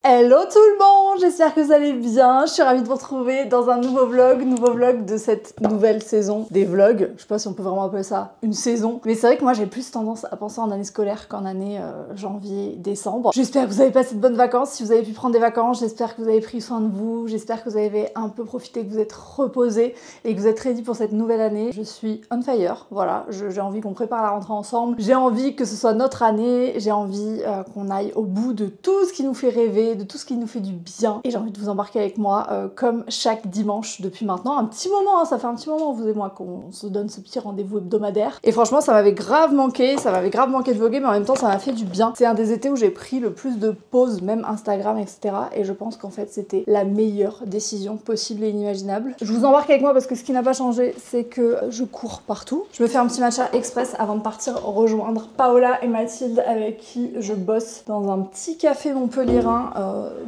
Hello tout le monde, j'espère que vous allez bien, je suis ravie de vous retrouver dans un nouveau vlog de cette nouvelle saison des vlogs. Je sais pas si on peut vraiment appeler ça une saison, mais c'est vrai que moi j'ai plus tendance à penser en année scolaire qu'en année janvier-décembre. J'espère que vous avez passé de bonnes vacances, si vous avez pu prendre des vacances, j'espère que vous avez pris soin de vous, j'espère que vous avez un peu profité, que vous êtes reposés et que vous êtes ready pour cette nouvelle année. Je suis on fire, voilà, j'ai envie qu'on prépare la rentrée ensemble, j'ai envie que ce soit notre année, j'ai envie qu'on aille au bout de tout ce qui nous fait rêver, de tout ce qui nous fait du bien, et j'ai envie de vous embarquer avec moi comme chaque dimanche depuis maintenant un petit moment, hein, ça fait un petit moment vous et moi qu'on se donne ce petit rendez-vous hebdomadaire, et franchement ça m'avait grave manqué de vlogger, mais en même temps ça m'a fait du bien. C'est un des étés où j'ai pris le plus de pauses, même Instagram, etc., et je pense qu'en fait c'était la meilleure décision possible et inimaginable. Je vous embarque avec moi parce que ce qui n'a pas changé, c'est que je cours partout. Je me fais un petit matcha express avant de partir rejoindre Paola et Mathilde avec qui je bosse dans un petit café montpelliérain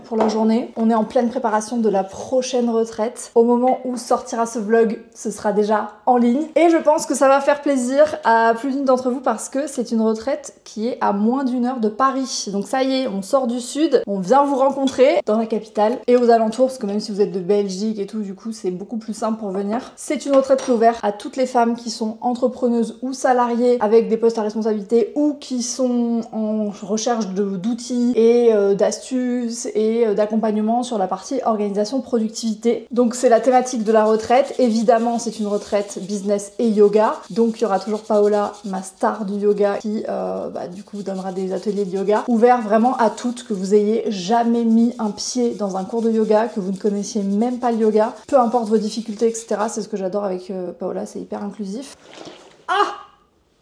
pour la journée. On est en pleine préparation de la prochaine retraite. Au moment où sortira ce vlog, ce sera déjà en ligne. Et je pense que ça va faire plaisir à plus d'une d'entre vous parce que c'est une retraite qui est à moins d'1 heure de Paris. Donc ça y est, on sort du sud, on vient vous rencontrer dans la capitale et aux alentours, parce que même si vous êtes de Belgique et tout, du coup c'est beaucoup plus simple pour venir. C'est une retraite qui est ouverte à toutes les femmes qui sont entrepreneuses ou salariées avec des postes à responsabilité ou qui sont en recherche d'outils et d'astuces et d'accompagnement sur la partie organisation productivité. Donc c'est la thématique de la retraite. Évidemment c'est une retraite business et yoga, donc il y aura toujours Paola, ma star du yoga, qui du coup vous donnera des ateliers de yoga ouverts vraiment à toutes, que vous ayez jamais mis un pied dans un cours de yoga, que vous ne connaissiez même pas le yoga, peu importe vos difficultés, etc. C'est ce que j'adore avec Paola, c'est hyper inclusif. Ah,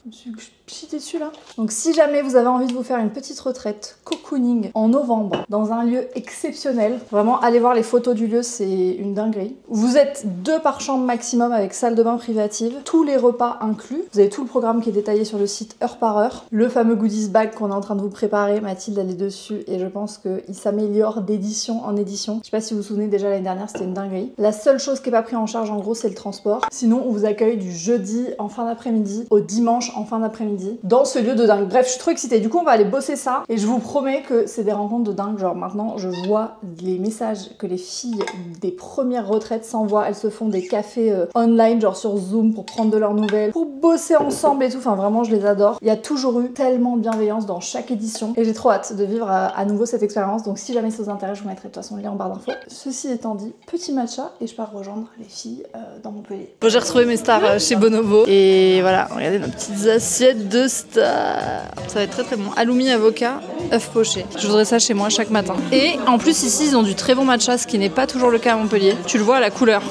je me suis pchité dessus là. Donc si jamais vous avez envie de vous faire une petite retraite cocooning en novembre dans un lieu exceptionnel, vraiment allez voir les photos du lieu, c'est une dinguerie. Vous êtes 2 par chambre maximum avec salle de bain privative, tous les repas inclus. Vous avez tout le programme qui est détaillé sur le site heure par heure. Le fameux goodies bag qu'on est en train de vous préparer, Mathilde elle est dessus et je pense qu'il s'améliore d'édition en édition. Je sais pas si vous vous souvenez, déjà l'année dernière c'était une dinguerie. La seule chose qui est pas prise en charge en gros c'est le transport. Sinon on vous accueille du jeudi en fin d'après-midi au dimanche en fin d'après-midi dans ce lieu de dingue. Bref, je suis trop excitée. Du coup, on va aller bosser ça et je vous promets que c'est des rencontres de dingue. Genre maintenant, je vois les messages que les filles des premières retraites s'envoient. Elles se font des cafés online, genre sur Zoom, pour prendre de leurs nouvelles, pour bosser ensemble et tout. Enfin, vraiment, je les adore. Il y a toujours eu tellement de bienveillance dans chaque édition et j'ai trop hâte de vivre à nouveau cette expérience. Donc, si jamais ça vous intéresse, je vous mettrai de toute façon le lien en barre d'infos. Ceci étant dit, petit matcha et je pars rejoindre les filles dans Montpellier. Bon, j'ai retrouvé mes stars chez Bonobo et voilà, regardez nos petites assiettes de stars. Ça va être très très bon. Aloumi avocat, œuf poché. Je voudrais ça chez moi chaque matin. Et en plus ici ils ont du très bon matcha, ce qui n'est pas toujours le cas à Montpellier. Tu le vois à la couleur.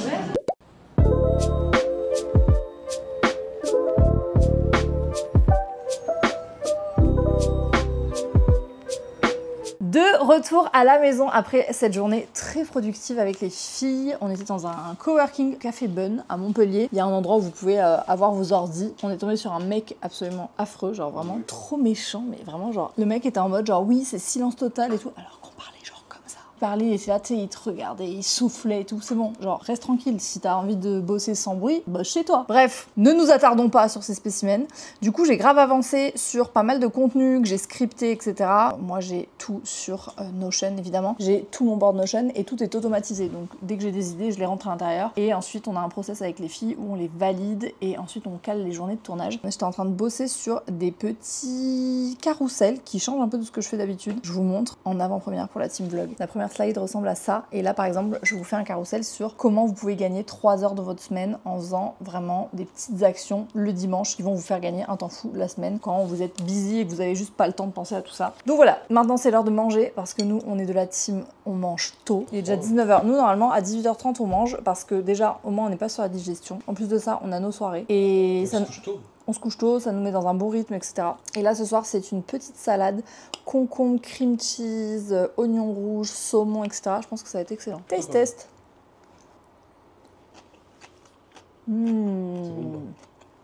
De retour à la maison après cette journée très productive avec les filles. On était dans un coworking Café Bun à Montpellier. Il y a un endroit où vous pouvez avoir vos ordis. On est tombé sur un mec absolument affreux, genre vraiment trop méchant, mais vraiment genre le mec était en mode genre oui c'est silence total et tout, alors qu'on parlait genre comme ça. Parlait et c'est là, tu sais, il te regardait, il soufflait et tout, c'est bon, genre reste tranquille, si t'as envie de bosser sans bruit, bosse chez toi. Bref, ne nous attardons pas sur ces spécimens. Du coup j'ai grave avancé sur pas mal de contenu que j'ai scripté, etc. Moi j'ai tout sur Notion évidemment, j'ai tout mon board Notion et tout est automatisé, donc dès que j'ai des idées je les rentre à l'intérieur et ensuite on a un process avec les filles où on les valide et ensuite on cale les journées de tournage. J'étais en train de bosser sur des petits carousels qui changent un peu de ce que je fais d'habitude. Je vous montre en avant-première pour la team vlog. La première slide ressemble à ça et là par exemple je vous fais un carrousel sur comment vous pouvez gagner 3 heures de votre semaine en faisant vraiment des petites actions le dimanche qui vont vous faire gagner un temps fou la semaine quand vous êtes busy et que vous avez juste pas le temps de penser à tout ça. Donc voilà, maintenant c'est l'heure de manger parce que nous on est de la team on mange tôt. Il est déjà 19h. Nous normalement à 18h30 on mange parce que déjà au moins on n'est pas sur la digestion. En plus de ça on a nos soirées et ça on se couche tôt, ça nous met dans un bon rythme, etc. Et là, ce soir, c'est une petite salade, concombre, cream cheese, oignon rouge, saumon, etc. Je pense que ça va être excellent. Taste test.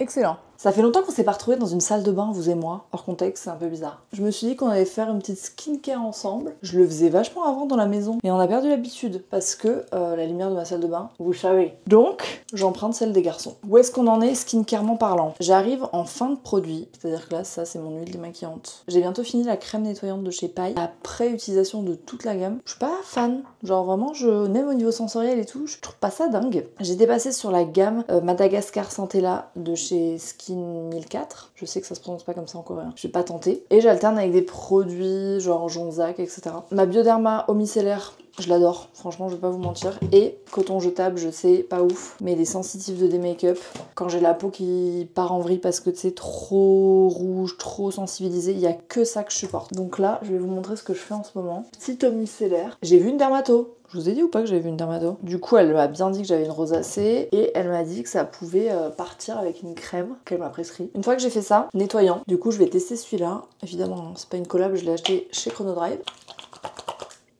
Excellent. Ça fait longtemps qu'on s'est pas retrouvés dans une salle de bain, vous et moi. Hors contexte, c'est un peu bizarre. Je me suis dit qu'on allait faire une petite skincare ensemble. Je le faisais vachement avant dans la maison. Mais on a perdu l'habitude parce que la lumière de ma salle de bain, vous savez. Donc, j'emprunte celle des garçons. Où est-ce qu'on en est skincarement parlant? J'arrive en fin de produit. C'est-à-dire que là, ça, c'est mon huile démaquillante. J'ai bientôt fini la crème nettoyante de chez Paille. Après utilisation de toute la gamme. Je suis pas fan. Genre vraiment, même au niveau sensoriel et tout, je trouve pas ça dingue. J'étais passée sur la gamme Madagascar Centella de chez Skin 1004. Je sais que ça se prononce pas comme ça en coréen. Je vais pas tenter. Et j'alterne avec des produits genre Jonzac, etc. Ma Bioderma Eau Micellaire, je l'adore, franchement je vais pas vous mentir. Et coton jetable, je sais, pas ouf, mais des sensitifs de make-up. Quand j'ai la peau qui part en vrille parce que c'est trop rouge, trop sensibilisé, il y a que ça que je supporte. Donc là, je vais vous montrer ce que je fais en ce moment. Petite eau micellaire. J'ai vu une dermato. Je vous ai dit ou pas que j'avais vu une dermato? Du coup, elle m'a bien dit que j'avais une rosacée et elle m'a dit que ça pouvait partir avec une crème qu'elle m'a prescrit. Une fois que j'ai fait ça, nettoyant. Du coup, je vais tester celui-là. Évidemment, c'est pas une collab, je l'ai acheté chez Chronodrive.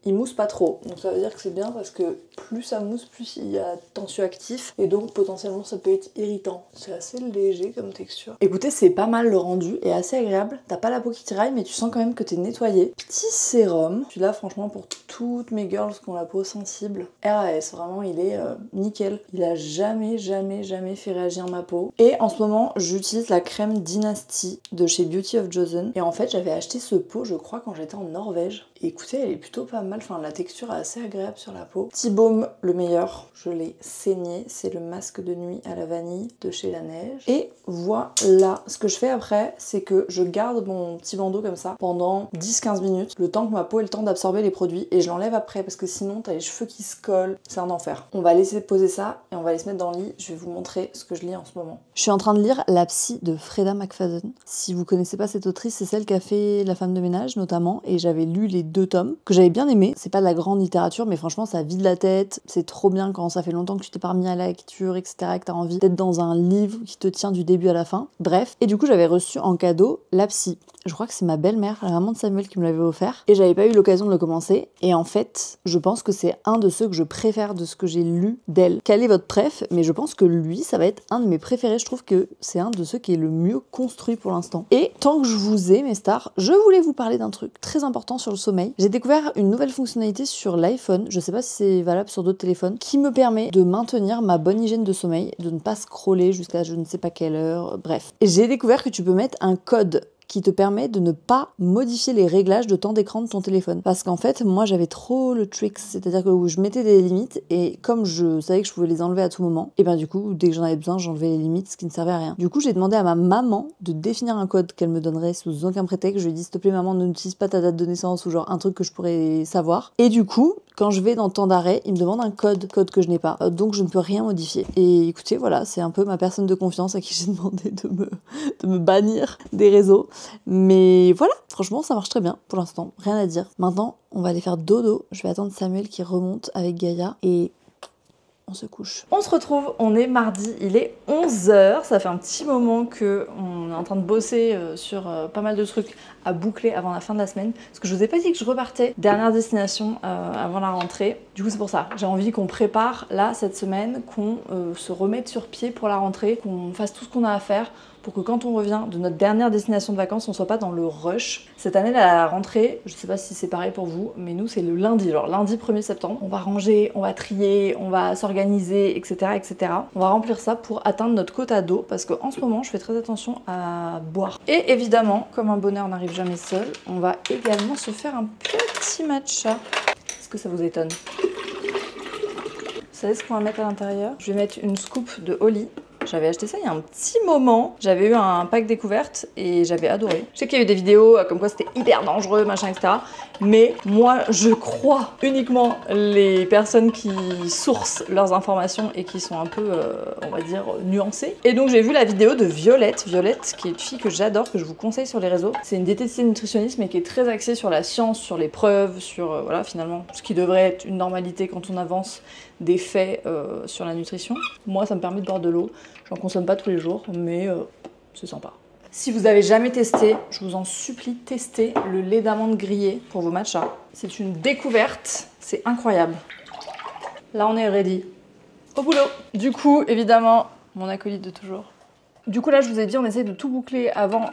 Il mousse pas trop, donc ça veut dire que c'est bien parce que plus ça mousse, plus il y a tensioactif et donc potentiellement ça peut être irritant. C'est assez léger comme texture. Écoutez, c'est pas mal le rendu et assez agréable. T'as pas la peau qui tiraille mais tu sens quand même que t'es nettoyé. Petit sérum, celui-là franchement pour toutes mes girls qui ont la peau sensible. RAS, vraiment il est nickel. Il a jamais fait réagir ma peau. Et en ce moment j'utilise la crème Dynasty de chez Beauty of Joseon. Et en fait j'avais acheté ce pot je crois quand j'étais en Norvège. Et écoutez, elle est plutôt pas mal. Enfin, la texture est assez agréable sur la peau. Petit baume, le meilleur. Je l'ai saigné. C'est le masque de nuit à la vanille de chez La Neige. Et voilà. Ce que je fais après, c'est que je garde mon petit bandeau comme ça pendant 10-15 minutes. Le temps que ma peau ait le temps d'absorber les produits. Et je l'enlève après parce que sinon, t'as les cheveux qui se collent. C'est un enfer. On va laisser poser ça et on va aller se mettre dans le lit. Je vais vous montrer ce que je lis en ce moment. Je suis en train de lire La Psy de Freda McFadden. Si vous connaissez pas cette autrice, c'est celle qui a fait La Femme de ménage notamment. Et j'avais lu les 2 tomes que j'avais bien aimé. C'est pas de la grande littérature, mais franchement, ça vide la tête. C'est trop bien quand ça fait longtemps que tu t'es pas remis à la lecture, etc., que t'as envie d'être dans un livre qui te tient du début à la fin. Bref. Et du coup, j'avais reçu en cadeau La Psy. Je crois que c'est ma belle-mère, la maman de Samuel, qui me l'avait offert. Et j'avais pas eu l'occasion de le commencer. Et en fait, je pense que c'est un de ceux que je préfère de ce que j'ai lu d'elle. Quel est votre préf? Mais je pense que lui, ça va être un de mes préférés. Je trouve que c'est un de ceux qui est le mieux construit pour l'instant. Et tant que je vous ai, mes stars, je voulais vous parler d'un truc très important sur le sommeil. J'ai découvert une nouvelle fonctionnalité sur l'iPhone, je sais pas si c'est valable sur d'autres téléphones, qui me permet de maintenir ma bonne hygiène de sommeil, de ne pas scroller jusqu'à je ne sais pas quelle heure, bref. Et j'ai découvert que tu peux mettre un code qui te permet de ne pas modifier les réglages de temps d'écran de ton téléphone. Parce qu'en fait, moi j'avais trop le tricks, c'est-à-dire que je mettais des limites et comme je savais que je pouvais les enlever à tout moment, et ben du coup, dès que j'en avais besoin, j'enlevais les limites, ce qui ne servait à rien. Du coup, j'ai demandé à ma maman de définir un code qu'elle me donnerait sous aucun prétexte. Je lui ai dit, s'il te plaît maman, n'utilise pas ta date de naissance ou genre un truc que je pourrais savoir. Et du coup, quand je vais dans le temps d'arrêt, il me demande un code que je n'ai pas. Donc je ne peux rien modifier. Et écoutez, voilà, c'est un peu ma personne de confiance à qui j'ai demandé de me bannir des réseaux. Mais voilà, franchement, ça marche très bien pour l'instant. Rien à dire. Maintenant, on va aller faire dodo. Je vais attendre Samuel qui remonte avec Gaïa et on se couche. On se retrouve, on est mardi, il est 11h. Ça fait un petit moment qu'on est en train de bosser sur pas mal de trucs à boucler avant la fin de la semaine. Parce que je vous ai pas dit que je repartais. Dernière destination avant la rentrée. Du coup, c'est pour ça. J'ai envie qu'on prépare là cette semaine, qu'on se remette sur pied pour la rentrée, qu'on fasse tout ce qu'on a à faire pour que quand on revient de notre dernière destination de vacances, on soit pas dans le rush. Cette année, la rentrée, je sais pas si c'est pareil pour vous, mais nous, c'est le lundi, genre lundi 1er septembre. On va ranger, on va trier, on va s'organiser, etc., etc. On va remplir ça pour atteindre notre quota d'eau, parce qu'en ce moment, je fais très attention à boire. Et évidemment, comme un bonheur n'arrive jamais seul, on va également se faire un petit matcha. Est-ce que ça vous étonne? Vous savez ce qu'on va mettre à l'intérieur? Je vais mettre une scoop de Oli. J'avais acheté ça il y a un petit moment. J'avais eu un pack découverte et j'avais adoré. Je sais qu'il y a eu des vidéos comme quoi c'était hyper dangereux, machin, etc. Mais moi, je crois uniquement les personnes qui sourcent leurs informations et qui sont un peu, on va dire, nuancées. Et donc j'ai vu la vidéo de Violette. Violette, qui est une fille que j'adore, que je vous conseille sur les réseaux. C'est une diététicienne nutritionniste, mais qui est très axée sur la science, sur les preuves, sur, voilà, finalement, ce qui devrait être une normalité quand on avance des faits sur la nutrition. Moi, ça me permet de boire de l'eau. J'en consomme pas tous les jours, mais c'est sympa. Si vous avez jamais testé, je vous en supplie, testez le lait d'amande grillé pour vos matchas. C'est une découverte, c'est incroyable. Là, on est ready. Au boulot. Du coup, évidemment, mon acolyte de toujours, Du coup là je vous ai dit on essaie de tout boucler avant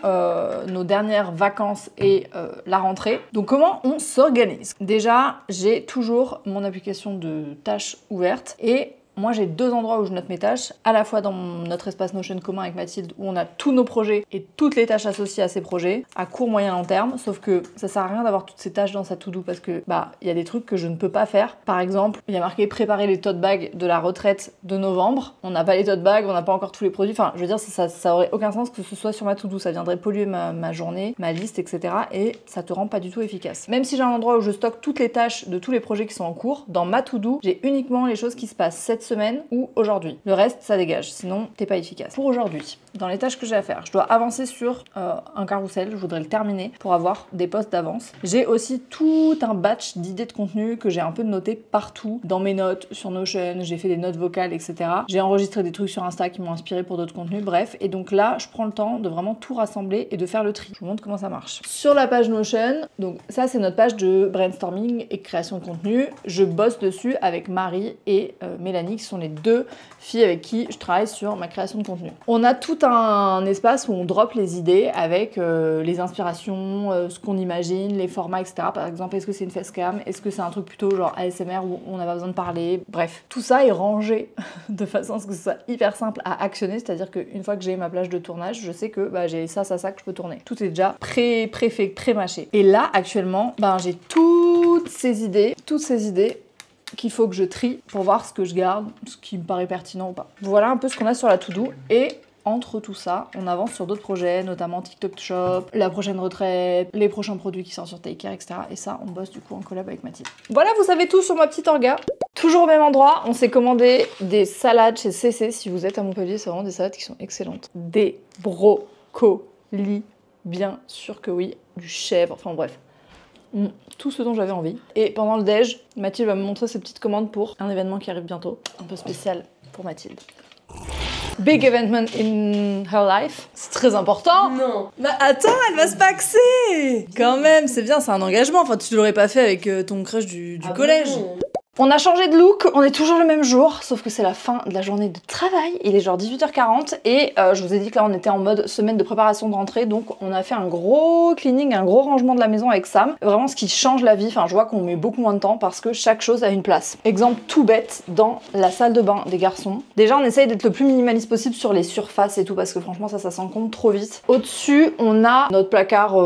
nos dernières vacances et la rentrée. Donc comment on s'organise? Déjà j'ai toujours mon application de tâches ouverte et moi j'ai deux endroits où je note mes tâches, à la fois dans notre espace Notion commun avec Mathilde où on a tous nos projets et toutes les tâches associées à ces projets, à court, moyen, long terme, sauf que ça sert à rien d'avoir toutes ces tâches dans sa to-do parce que il y a des trucs que je ne peux pas faire. Par exemple, il y a marqué préparer les tote bags de la retraite de novembre. On n'a pas les tote bags, on n'a pas encore tous les produits, enfin je veux dire ça aurait aucun sens que ce soit sur ma to-do, ça viendrait polluer ma journée, ma liste, etc. et ça te rend pas du tout efficace. Même si j'ai un endroit où je stocke toutes les tâches de tous les projets qui sont en cours, dans ma to-do, j'ai uniquement les choses qui se passent cette semaine ou aujourd'hui. Le reste, ça dégage, sinon t'es pas efficace. Pour aujourd'hui, dans les tâches que j'ai à faire, je dois avancer sur un carrousel, je voudrais le terminer pour avoir des posts d'avance. J'ai aussi tout un batch d'idées de contenu que j'ai un peu noté partout, dans mes notes, sur Notion, j'ai fait des notes vocales, etc. J'ai enregistré des trucs sur Insta qui m'ont inspiré pour d'autres contenus, bref. Et donc là, je prends le temps de vraiment tout rassembler et de faire le tri. Je vous montre comment ça marche. Sur la page Notion, donc ça c'est notre page de brainstorming et création de contenu. Je bosse dessus avec Marie et Mélanie qui sont les deux filles avec qui je travaille sur ma création de contenu. On a tout un espace où on drop les idées avec les inspirations, ce qu'on imagine, les formats, etc. Par exemple, est-ce que c'est une facecam? Est-ce que c'est un truc plutôt genre ASMR où on n'a pas besoin de parler? Bref, tout ça est rangé de façon à ce que ce soit hyper simple à actionner, c'est-à-dire qu'une fois que j'ai ma plage de tournage, je sais que j'ai ça que je peux tourner. Tout est déjà pré-fait, pré-mâché. Et là, actuellement, j'ai toutes ces idées qu'il faut que je trie pour voir ce que je garde, ce qui me paraît pertinent ou pas. Voilà un peu ce qu'on a sur la to-do et entre tout ça, on avance sur d'autres projets, notamment TikTok Shop, la prochaine retraite, les prochains produits qui sortent sur Take Care, etc. Et ça, on bosse du coup en collab avec Mathilde. Voilà, vous savez tout sur ma petite orga. Toujours au même endroit, on s'est commandé des salades chez CC. Si vous êtes à Montpellier, c'est vraiment des salades qui sont excellentes. Des brocolis, bien sûr que oui, du chèvre, enfin bref. Tout ce dont j'avais envie. Et pendant le déj, Mathilde va me montrer ses petites commandes pour un événement qui arrive bientôt, un peu spécial pour Mathilde. Big event in her life. C'est très important. Non. Bah attends, elle va se paxer. Quand même, c'est bien, c'est un engagement. Enfin, tu l'aurais pas fait avec ton crush du collège. Bon. On a changé de look, on est toujours le même jour, sauf que c'est la fin de la journée de travail, il est genre 18h40 et je vous ai dit que là on était en mode semaine de préparation de rentrée, donc on a fait un gros cleaning, un gros rangement de la maison avec Sam, vraiment ce qui change la vie, enfin je vois qu'on met beaucoup moins de temps parce que chaque chose a une place. Exemple tout bête, dans la salle de bain des garçons, déjà on essaye d'être le plus minimaliste possible sur les surfaces et tout parce que franchement ça s'encombre trop vite. Au-dessus on a notre placard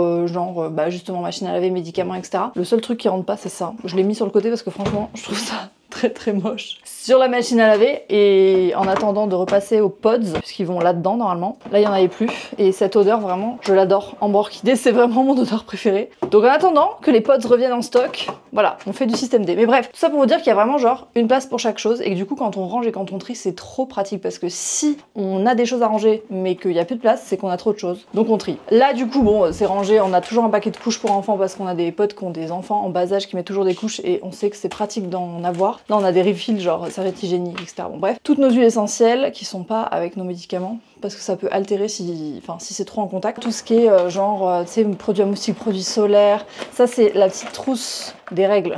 justement machine à laver, médicaments, etc. Le seul truc qui rentre pas c'est ça, je l'ai mis sur le côté parce que franchement je trouve ça très moche. Sur la machine à laver et en attendant de repasser aux pods puisqu'ils vont là-dedans normalement. Là il y en avait plus et cette odeur vraiment je l'adore. Ambre Orchidée c'est vraiment mon odeur préférée. Donc en attendant que les pods reviennent en stock, voilà on fait du système D. Mais bref tout ça pour vous dire qu'il y a vraiment genre une place pour chaque chose et que du coup quand on range et quand on trie c'est trop pratique parce que si on a des choses à ranger mais qu'il n'y a plus de place c'est qu'on a trop de choses. Donc on trie. Là du coup bon c'est rangé, on a toujours un paquet de couches pour enfants parce qu'on a des potes qui ont des enfants en bas âge qui mettent toujours des couches et on sait que c'est pratique d'en avoir. Là on a des refills genre serviettes hygiéniques, etc. Bon bref, toutes nos huiles essentielles qui sont pas avec nos médicaments parce que ça peut altérer si c'est trop en contact. Tout ce qui est tu sais, produits à moustiques, produits solaires, ça c'est la petite trousse des règles,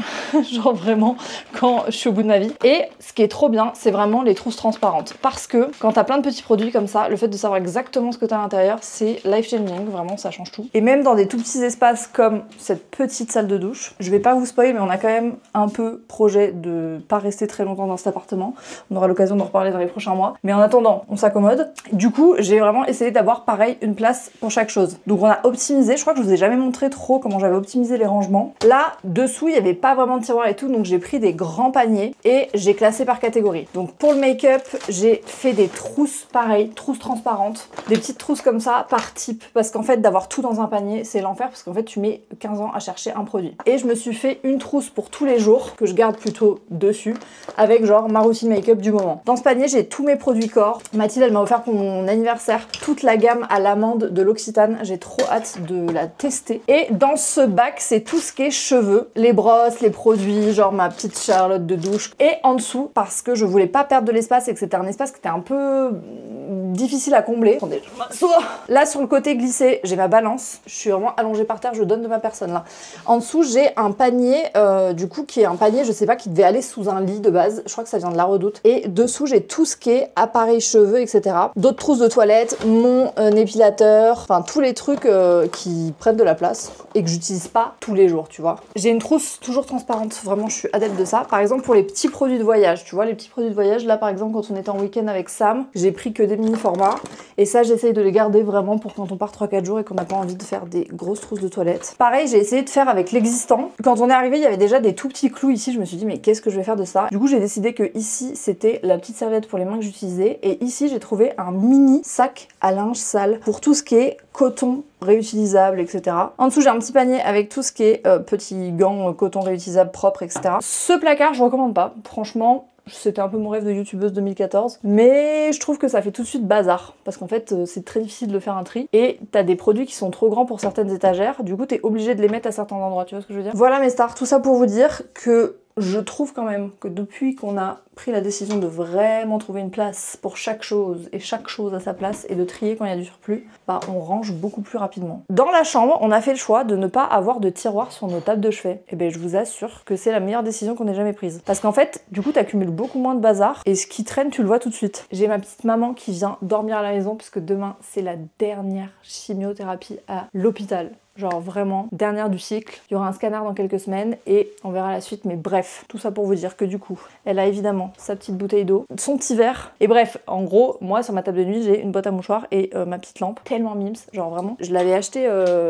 genre vraiment quand je suis au bout de ma vie. Et ce qui est trop bien, c'est vraiment les trousses transparentes parce que quand t'as plein de petits produits comme ça, le fait de savoir exactement ce que t'as à l'intérieur, c'est life changing, vraiment ça change tout. Et même dans des tout petits espaces comme cette petite salle de douche, je vais pas vous spoiler mais on a quand même un peu projet de pas rester très longtemps dans cet appartement. On aura l'occasion d'en reparler dans les prochains mois. Mais en attendant, on s'accommode. Du coup, j'ai vraiment essayé d'avoir pareil une place pour chaque chose. Donc on a optimisé, je crois que je vous ai jamais montré trop comment j'avais optimisé les rangements. Là, dessous, il n'y avait pas vraiment de tiroir et tout, donc j'ai pris des grands paniers et j'ai classé par catégorie. Donc pour le make-up, j'ai fait des trousses pareilles, trousses transparentes, des petites trousses comme ça par type, parce qu'en fait d'avoir tout dans un panier, c'est l'enfer parce qu'en fait tu mets 15 ans à chercher un produit. Et je me suis fait une trousse pour tous les jours que je garde plutôt dessus, avec genre ma routine make-up du moment. Dans ce panier, j'ai tous mes produits corps. Mathilde, elle m'a offert pour mon anniversaire toute la gamme à l'amande de l'Occitane. J'ai trop hâte de la tester. Et dans ce bac, c'est tout ce qui est cheveux, les brosses, les produits, genre ma petite Charlotte de douche. Et en dessous, parce que je voulais pas perdre de l'espace et que c'était un espace qui était un peu difficile à combler. Attendez, je m'assois. Là sur le côté glissé, j'ai ma balance. Je suis vraiment allongée par terre, je donne de ma personne là. En dessous, j'ai un panier, du coup, qui est un panier, je sais pas, qui devait aller sous un lit de base. Je crois que ça vient de la Redoute. Et dessous, j'ai tout ce qui est appareil cheveux, etc. D'autres trousses de toilette, mon épilateur, enfin tous les trucs qui prennent de la place et que j'utilise pas tous les jours, tu vois. J'ai une trousse toujours transparente, vraiment, je suis adepte de ça. Par exemple, pour les petits produits de voyage, tu vois, les petits produits de voyage, là par exemple, quand on était en week-end avec Sam, j'ai pris que des mini formats. Et ça, j'essaye de les garder vraiment pour quand on part 3-4 jours et qu'on n'a pas envie de faire des grosses trousses de toilette. Pareil, j'ai essayé de faire avec l'existant. Quand on est arrivé, il y avait déjà des tout petits clous ici. Je me suis dit, mais qu'est-ce que je vais faire de ça? Du coup, j'ai décidé que ici, c'était la petite serviette pour les mains que j'utilisais. Et ici, j'ai trouvé un mini sac à linge sale pour tout ce qui est coton réutilisable, etc. En dessous, j'ai un petit panier avec tout ce qui est petits gants, coton réutilisable, propre, etc. Ce placard, je recommande pas. Franchement, c'était un peu mon rêve de youtubeuse 2014, mais je trouve que ça fait tout de suite bazar, parce qu'en fait c'est très difficile de faire un tri, et t'as des produits qui sont trop grands pour certaines étagères, du coup t'es obligé de les mettre à certains endroits, tu vois ce que je veux dire? Voilà mes stars, tout ça pour vous dire que je trouve quand même que depuis qu'on a pris la décision de vraiment trouver une place pour chaque chose, et chaque chose à sa place, et de trier quand il y a du surplus, bah on range beaucoup plus rapidement. Dans la chambre, on a fait le choix de ne pas avoir de tiroir sur nos tables de chevet. Et ben je vous assure que c'est la meilleure décision qu'on ait jamais prise. Parce qu'en fait, du coup, t'accumules beaucoup moins de bazar, et ce qui traîne, tu le vois tout de suite. J'ai ma petite maman qui vient dormir à la maison, puisque demain, c'est la dernière chimiothérapie à l'hôpital. Genre vraiment, dernière du cycle. Il y aura un scanner dans quelques semaines et on verra la suite. Mais bref, tout ça pour vous dire que du coup, elle a évidemment sa petite bouteille d'eau, son petit verre. Et bref, en gros, moi sur ma table de nuit, j'ai une boîte à mouchoirs et ma petite lampe. Tellement mimes, genre vraiment. Je l'avais acheté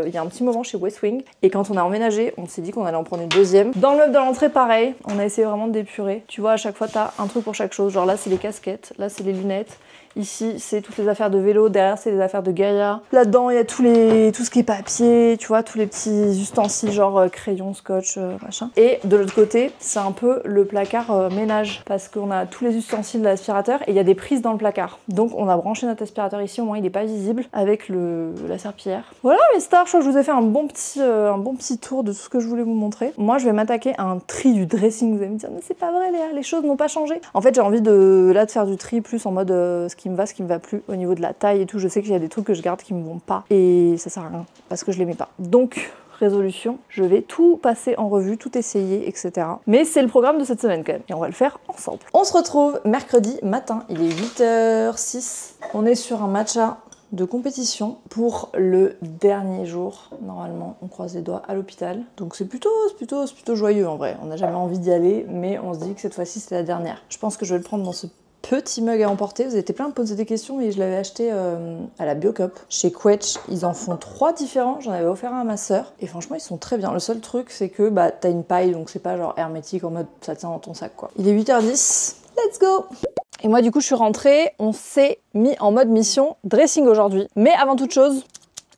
il y a un petit moment chez West Wing. Et quand on a emménagé, on s'est dit qu'on allait en prendre une deuxième. Dans le meuble de l'entrée, pareil. On a essayé vraiment de d'épurer. Tu vois, à chaque fois, t'as un truc pour chaque chose. Genre là, c'est les casquettes. Là, c'est les lunettes. Ici, c'est toutes les affaires de vélo. Derrière, c'est les affaires de Gaïa. Là-dedans, il y a tout ce qui est papier, tu vois, tous les petits ustensiles, genre crayon, scotch, machin. Et de l'autre côté, c'est un peu le placard ménage. Parce qu'on a tous les ustensiles de l'aspirateur et il y a des prises dans le placard. Donc, on a branché notre aspirateur ici. Au moins, il n'est pas visible avec la serpillière. Voilà, mes stars. Je crois que je vous ai fait un bon petit tour de tout ce que je voulais vous montrer. Moi, je vais m'attaquer à un tri du dressing. Vous allez me dire, mais c'est pas vrai, Léa, les choses n'ont pas changé. En fait, j'ai envie de faire du tri plus en mode ce qui me va plus au niveau de la taille et tout. Je sais qu'il y a des trucs que je garde qui me vont pas et ça sert à rien parce que je les mets pas. Donc résolution, je vais tout passer en revue, tout essayer, etc. Mais c'est le programme de cette semaine quand même et on va le faire ensemble. On se retrouve mercredi matin, il est 8h06. On est sur un matcha de compétition pour le dernier jour. Normalement, on croise les doigts à l'hôpital. Donc c'est plutôt joyeux en vrai. On n'a jamais envie d'y aller, mais on se dit que cette fois-ci c'est la dernière. Je pense que je vais le prendre dans ce petit mug à emporter. Vous avez été plein de me poser des questions et je l'avais acheté à la Biocup. Chez Quetch, ils en font 3 différents. J'en avais offert un à ma sœur. Et franchement, ils sont très bien. Le seul truc, c'est que bah, t'as une paille, donc c'est pas genre hermétique en mode ça tient dans ton sac quoi. Il est 8h10. Let's go! Et moi du coup je suis rentrée. On s'est mis en mode mission dressing aujourd'hui. Mais avant toute chose,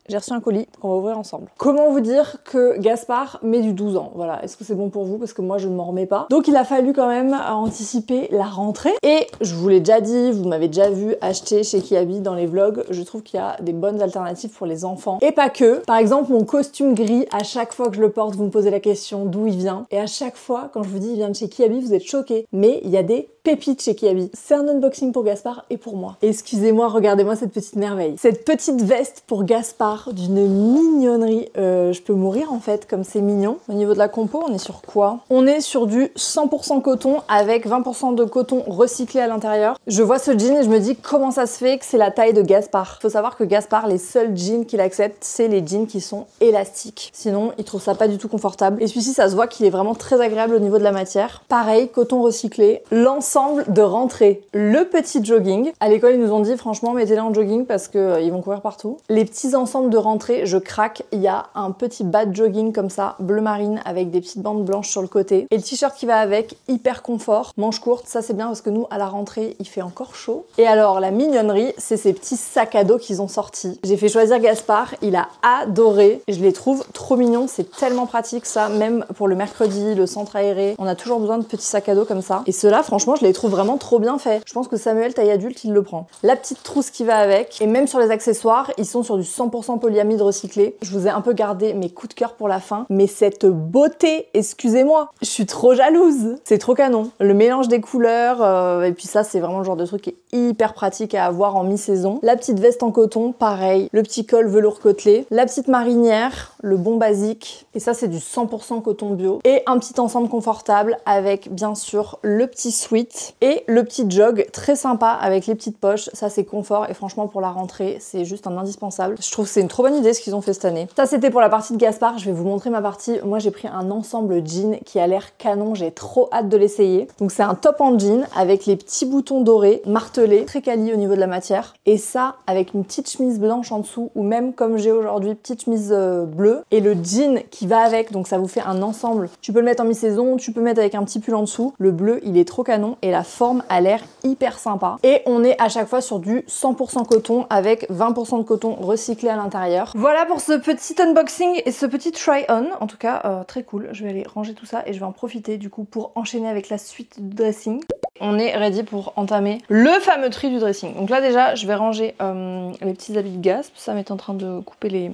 j'ai reçu un colis qu'on va ouvrir ensemble. Comment vous dire que Gaspard met du 12 ans? Voilà, est-ce que c'est bon pour vous? Parce que moi je ne m'en remets pas. Donc il a fallu quand même anticiper la rentrée. Et je vous l'ai déjà dit, vous m'avez déjà vu acheter chez Kiabi dans les vlogs. Je trouve qu'il y a des bonnes alternatives pour les enfants. Et pas que. Par exemple mon costume gris, à chaque fois que je le porte, vous me posez la question d'où il vient. Et à chaque fois quand je vous dis il vient de chez Kiabi, vous êtes choqués. Mais il y a des pépites chez Kiabi. C'est un unboxing pour Gaspard et pour moi. Excusez-moi, regardez-moi cette petite merveille. Cette petite veste pour Gaspard d'une mignonnerie. Je peux mourir en fait, comme c'est mignon. Au niveau de la compo, on est sur quoi? On est sur du 100% coton avec 20% de coton recyclé à l'intérieur. Je vois ce jean et je me dis comment ça se fait que c'est la taille de Gaspard. Faut savoir que Gaspard, les seuls jeans qu'il accepte, c'est les jeans qui sont élastiques. Sinon, il trouve ça pas du tout confortable. Et celui-ci, ça se voit qu'il est vraiment très agréable au niveau de la matière. Pareil, coton recyclé. L'ensemble de rentrée. Le petit jogging. À l'école, ils nous ont dit franchement, mettez-les en jogging parce que ils vont courir partout. Les petits ensembles de rentrée, je craque. Il y a un petit bas de jogging comme ça, bleu marine avec des petites bandes blanches sur le côté. Et le t-shirt qui va avec, hyper confort. Manche courte, ça c'est bien parce que nous, à la rentrée, il fait encore chaud. Et alors, la mignonnerie, c'est ces petits sacs à dos qu'ils ont sortis. J'ai fait choisir Gaspard, il a adoré. Je les trouve trop mignons, c'est tellement pratique ça, même pour le mercredi, le centre aéré. On a toujours besoin de petits sacs à dos comme ça. Et ceux-là, franchement, je les trouve vraiment trop bien faits. Je pense que Samuel, taille adulte, il le prend. La petite trousse qui va avec. Et même sur les accessoires, ils sont sur du 100% 100% polyamide recyclé. Je vous ai un peu gardé mes coups de cœur pour la fin, mais cette beauté, excusez-moi, je suis trop jalouse. C'est trop canon. Le mélange des couleurs, et puis ça, c'est vraiment le genre de truc qui est hyper pratique à avoir en mi-saison. La petite veste en coton, pareil. Le petit col velours côtelé. La petite marinière, le bon basique. Et ça, c'est du 100% coton bio. Et un petit ensemble confortable avec, bien sûr, le petit sweat et le petit jog très sympa avec les petites poches. Ça, c'est confort et franchement, pour la rentrée, c'est juste un indispensable. Je trouve que c'est une trop bonne idée ce qu'ils ont fait cette année. Ça, c'était pour la partie de Gaspard. Je vais vous montrer ma partie. Moi, j'ai pris un ensemble jean qui a l'air canon. J'ai trop hâte de l'essayer. Donc, c'est un top en jean avec les petits boutons dorés, martelés, très quali au niveau de la matière. Et ça, avec une petite chemise blanche en dessous ou même comme j'ai aujourd'hui, petite chemise bleue. Et le jean qui va avec, donc ça vous fait un ensemble. Tu peux le mettre en mi-saison, tu peux mettre avec un petit pull en dessous. Le bleu, il est trop canon et la forme a l'air hyper sympa. Et on est à chaque fois sur du 100% coton avec 20% de coton recyclé à l'intérieur. Voilà pour ce petit unboxing et ce petit try-on. En tout cas, très cool. Je vais aller ranger tout ça et je vais en profiter du coup pour enchaîner avec la suite du dressing. On est ready pour entamer le fameux tri du dressing. Donc là déjà, je vais ranger les petits habits de Gasp. Sam est en train de couper les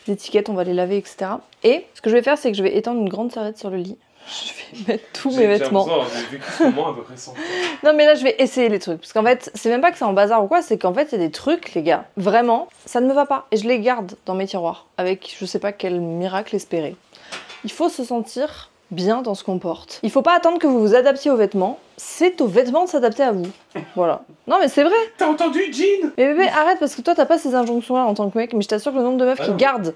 étiquettes, on va les laver, etc. Et ce que je vais faire, c'est que je vais étendre une grande serviette sur le lit. Je vais mettre tous mes vêtements. J'ai vécu ce moment à peu près 100 fois. Non mais là je vais essayer les trucs. Parce qu'en fait, c'est même pas que c'est en bazar ou quoi, c'est qu'en fait il y a des trucs, les gars, vraiment, ça ne me va pas. Et je les garde dans mes tiroirs. Avec je sais pas quel miracle espéré. Il faut se sentir bien dans ce qu'on porte. Il faut pas attendre que vous vous adaptiez aux vêtements. C'est aux vêtements de s'adapter à vous. Voilà. Non mais c'est vrai. T'as entendu, Jean? Mais bébé, arrête parce que toi t'as pas ces injonctions là en tant que mec. Mais je t'assure que le nombre de meufs qui gardent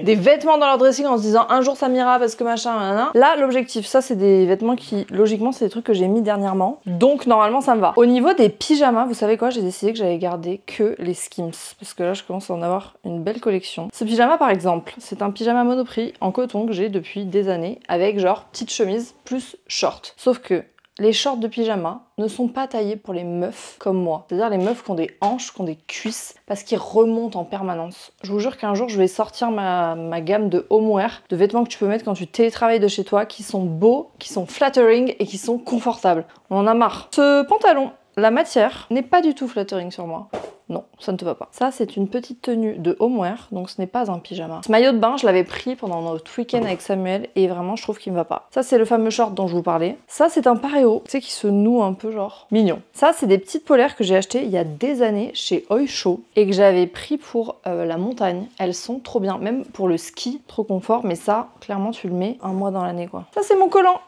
des vêtements dans leur dressing en se disant un jour ça m'ira parce que machin, nanana. Là l'objectif, ça c'est des vêtements qui, logiquement, c'est des trucs que j'ai mis dernièrement. Donc normalement ça me va. Au niveau des pyjamas, vous savez quoi, j'ai décidé que j'allais garder que les Skims. Parce que là je commence à en avoir une belle collection. Ce pyjama par exemple, c'est un pyjama Monoprix en coton que j'ai depuis des années. Avec genre petite chemise plus short. Sauf que les shorts de pyjama ne sont pas taillés pour les meufs comme moi. C'est-à-dire les meufs qui ont des hanches, qui ont des cuisses, parce qu'ils remontent en permanence. Je vous jure qu'un jour, je vais sortir ma gamme de homeware, de vêtements que tu peux mettre quand tu télétravailles de chez toi, qui sont beaux, qui sont flattering et qui sont confortables. On en a marre. Ce pantalon, la matière, n'est pas du tout flattering sur moi. Non, ça ne te va pas. Ça, c'est une petite tenue de homeware, donc ce n'est pas un pyjama. Ce maillot de bain, je l'avais pris pendant notre week-end avec Samuel et vraiment, je trouve qu'il me va pas. Ça, c'est le fameux short dont je vous parlais. Ça, c'est un pareo, tu sais, qui se noue un peu genre mignon. Ça, c'est des petites polaires que j'ai achetées il y a des années chez Oysho et que j'avais pris pour la montagne. Elles sont trop bien, même pour le ski, trop confort, mais ça, clairement, tu le mets un mois dans l'année, quoi. Ça, c'est mon collant.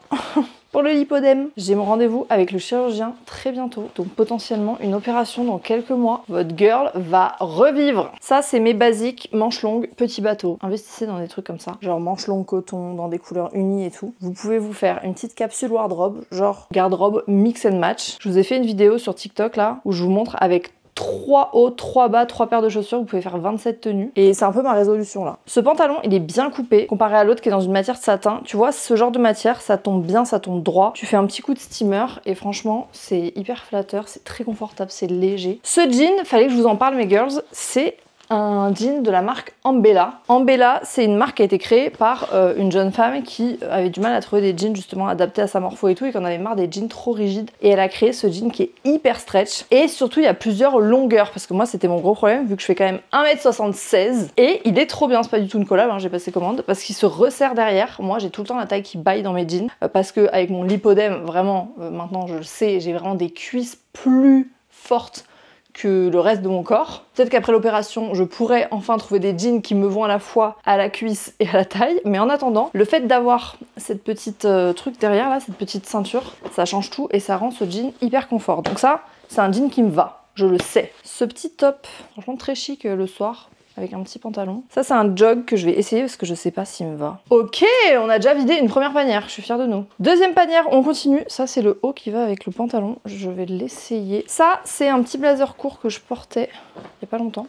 Pour le lipodème, j'ai mon rendez-vous avec le chirurgien très bientôt, donc potentiellement une opération dans quelques mois. Votre girl va revivre. Ça, c'est mes basiques, manches longues, petit bateau. Investissez dans des trucs comme ça, genre manches longues coton, dans des couleurs unies et tout. Vous pouvez vous faire une petite capsule wardrobe, genre garde-robe mix and match. Je vous ai fait une vidéo sur TikTok là, où je vous montre avec 3 hauts, 3 bas, 3 paires de chaussures, vous pouvez faire 27 tenues. Et c'est un peu ma résolution là. Ce pantalon, il est bien coupé, comparé à l'autre qui est dans une matière de satin. Tu vois, ce genre de matière, ça tombe bien, ça tombe droit. Tu fais un petit coup de steamer et franchement, c'est hyper flatteur, c'est très confortable, c'est léger. Ce jean, fallait que je vous en parle mes girls, c'est un jean de la marque Ambella. Ambella, c'est une marque qui a été créée par une jeune femme qui avait du mal à trouver des jeans justement adaptés à sa morpho et tout, et qu'on avait marre des jeans trop rigides. Et elle a créé ce jean qui est hyper stretch. Et surtout, il y a plusieurs longueurs, parce que moi, c'était mon gros problème, vu que je fais quand même 1m76. Et il est trop bien, c'est pas du tout une collab, hein, j'ai passé commande, parce qu'il se resserre derrière. Moi, j'ai tout le temps la taille qui baille dans mes jeans, parce que avec mon lipodème, vraiment, maintenant je le sais, j'ai vraiment des cuisses plus fortes que le reste de mon corps. Peut-être qu'après l'opération, je pourrais enfin trouver des jeans qui me vont à la fois à la cuisse et à la taille. Mais en attendant, le fait d'avoir cette petite truc derrière là, cette petite ceinture, ça change tout et ça rend ce jean hyper confort. Donc ça, c'est un jean qui me va, je le sais. Ce petit top, franchement très chic le soir, avec un petit pantalon. Ça, c'est un jog que je vais essayer parce que je sais pas s'il me va. Ok, on a déjà vidé une première panière, je suis fière de nous. Deuxième panière, on continue. Ça, c'est le haut qui va avec le pantalon. Je vais l'essayer. Ça, c'est un petit blazer court que je portais il y a pas longtemps.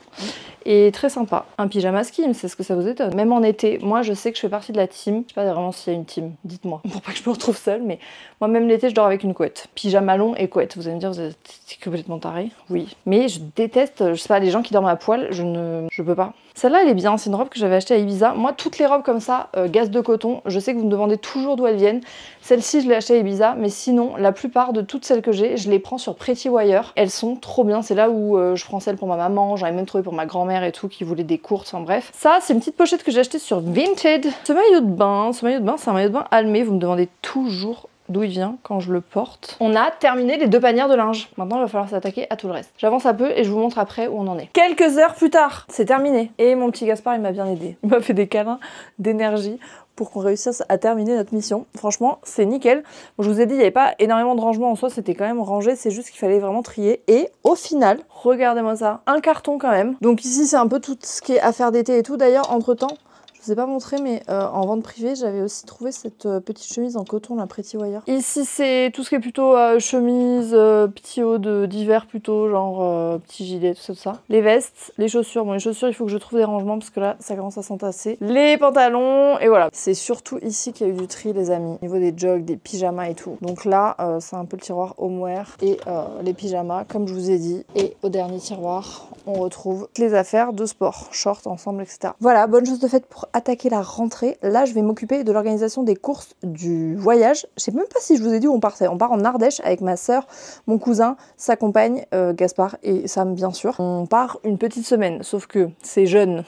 Et très sympa. Un pyjama skim, c'est ce que ça vous étonne. Même en été, moi, je sais que je fais partie de la team. Je sais pas vraiment s'il y a une team, dites-moi. Pour pas que je me retrouve seule, mais moi, même l'été, je dors avec une couette. Pyjama long et couette. Vous allez me dire, vous êtes complètement taré. Oui. Mais je déteste, je sais pas, les gens qui dorment à poil, je peux pas. pas. Celle-là, elle est bien. C'est une robe que j'avais achetée à Ibiza. Moi, toutes les robes comme ça, gaze de coton, je sais que vous me demandez toujours d'où elles viennent. Celle-ci, je l'ai achetée à Ibiza, mais sinon, la plupart de toutes celles que j'ai, je les prends sur Pretty Wire. Elles sont trop bien. C'est là où je prends celle pour ma maman. J'en ai même trouvé pour ma grand-mère et tout, qui voulait des courtes. Enfin bref. Ça, c'est une petite pochette que j'ai achetée sur Vinted. Ce maillot de bain, c'est un maillot de bain Almé. Vous me demandez toujours d'où il vient quand je le porte. On a terminé les 2 panières de linge. Maintenant, il va falloir s'attaquer à tout le reste. J'avance un peu et je vous montre après où on en est. Quelques heures plus tard, c'est terminé. Et mon petit Gaspard, il m'a bien aidé. Il m'a fait des câlins d'énergie pour qu'on réussisse à terminer notre mission. Franchement, c'est nickel. Bon, je vous ai dit, il n'y avait pas énormément de rangement en soi, c'était quand même rangé, c'est juste qu'il fallait vraiment trier. Et au final, regardez-moi ça, un carton quand même. Donc ici, c'est un peu tout ce qui est affaires d'été et tout. D'ailleurs, entre-temps, je vous ai pas montré, mais en vente privée, j'avais aussi trouvé cette petite chemise en coton, la Pretty Wire. Ici, c'est tout ce qui est plutôt chemise, petit haut d'hiver plutôt, genre petit gilet, tout ça. Les vestes, les chaussures. Bon, les chaussures, il faut que je trouve des rangements parce que là, ça commence à s'entasser. Les pantalons, et voilà. C'est surtout ici qu'il y a eu du tri, les amis. Au niveau des jogs, des pyjamas et tout. Donc là, c'est un peu le tiroir homeware et les pyjamas, comme je vous ai dit. Et au dernier tiroir, on retrouve les affaires de sport, shorts, ensemble, etc. Voilà, bonne chose de faite pour attaquer la rentrée. Là, je vais m'occuper de l'organisation des courses du voyage. Je sais même pas si je vous ai dit où on partait. On part en Ardèche avec ma soeur, mon cousin, sa compagne, Gaspard et Sam, bien sûr. On part une petite semaine, sauf que c'est jeune.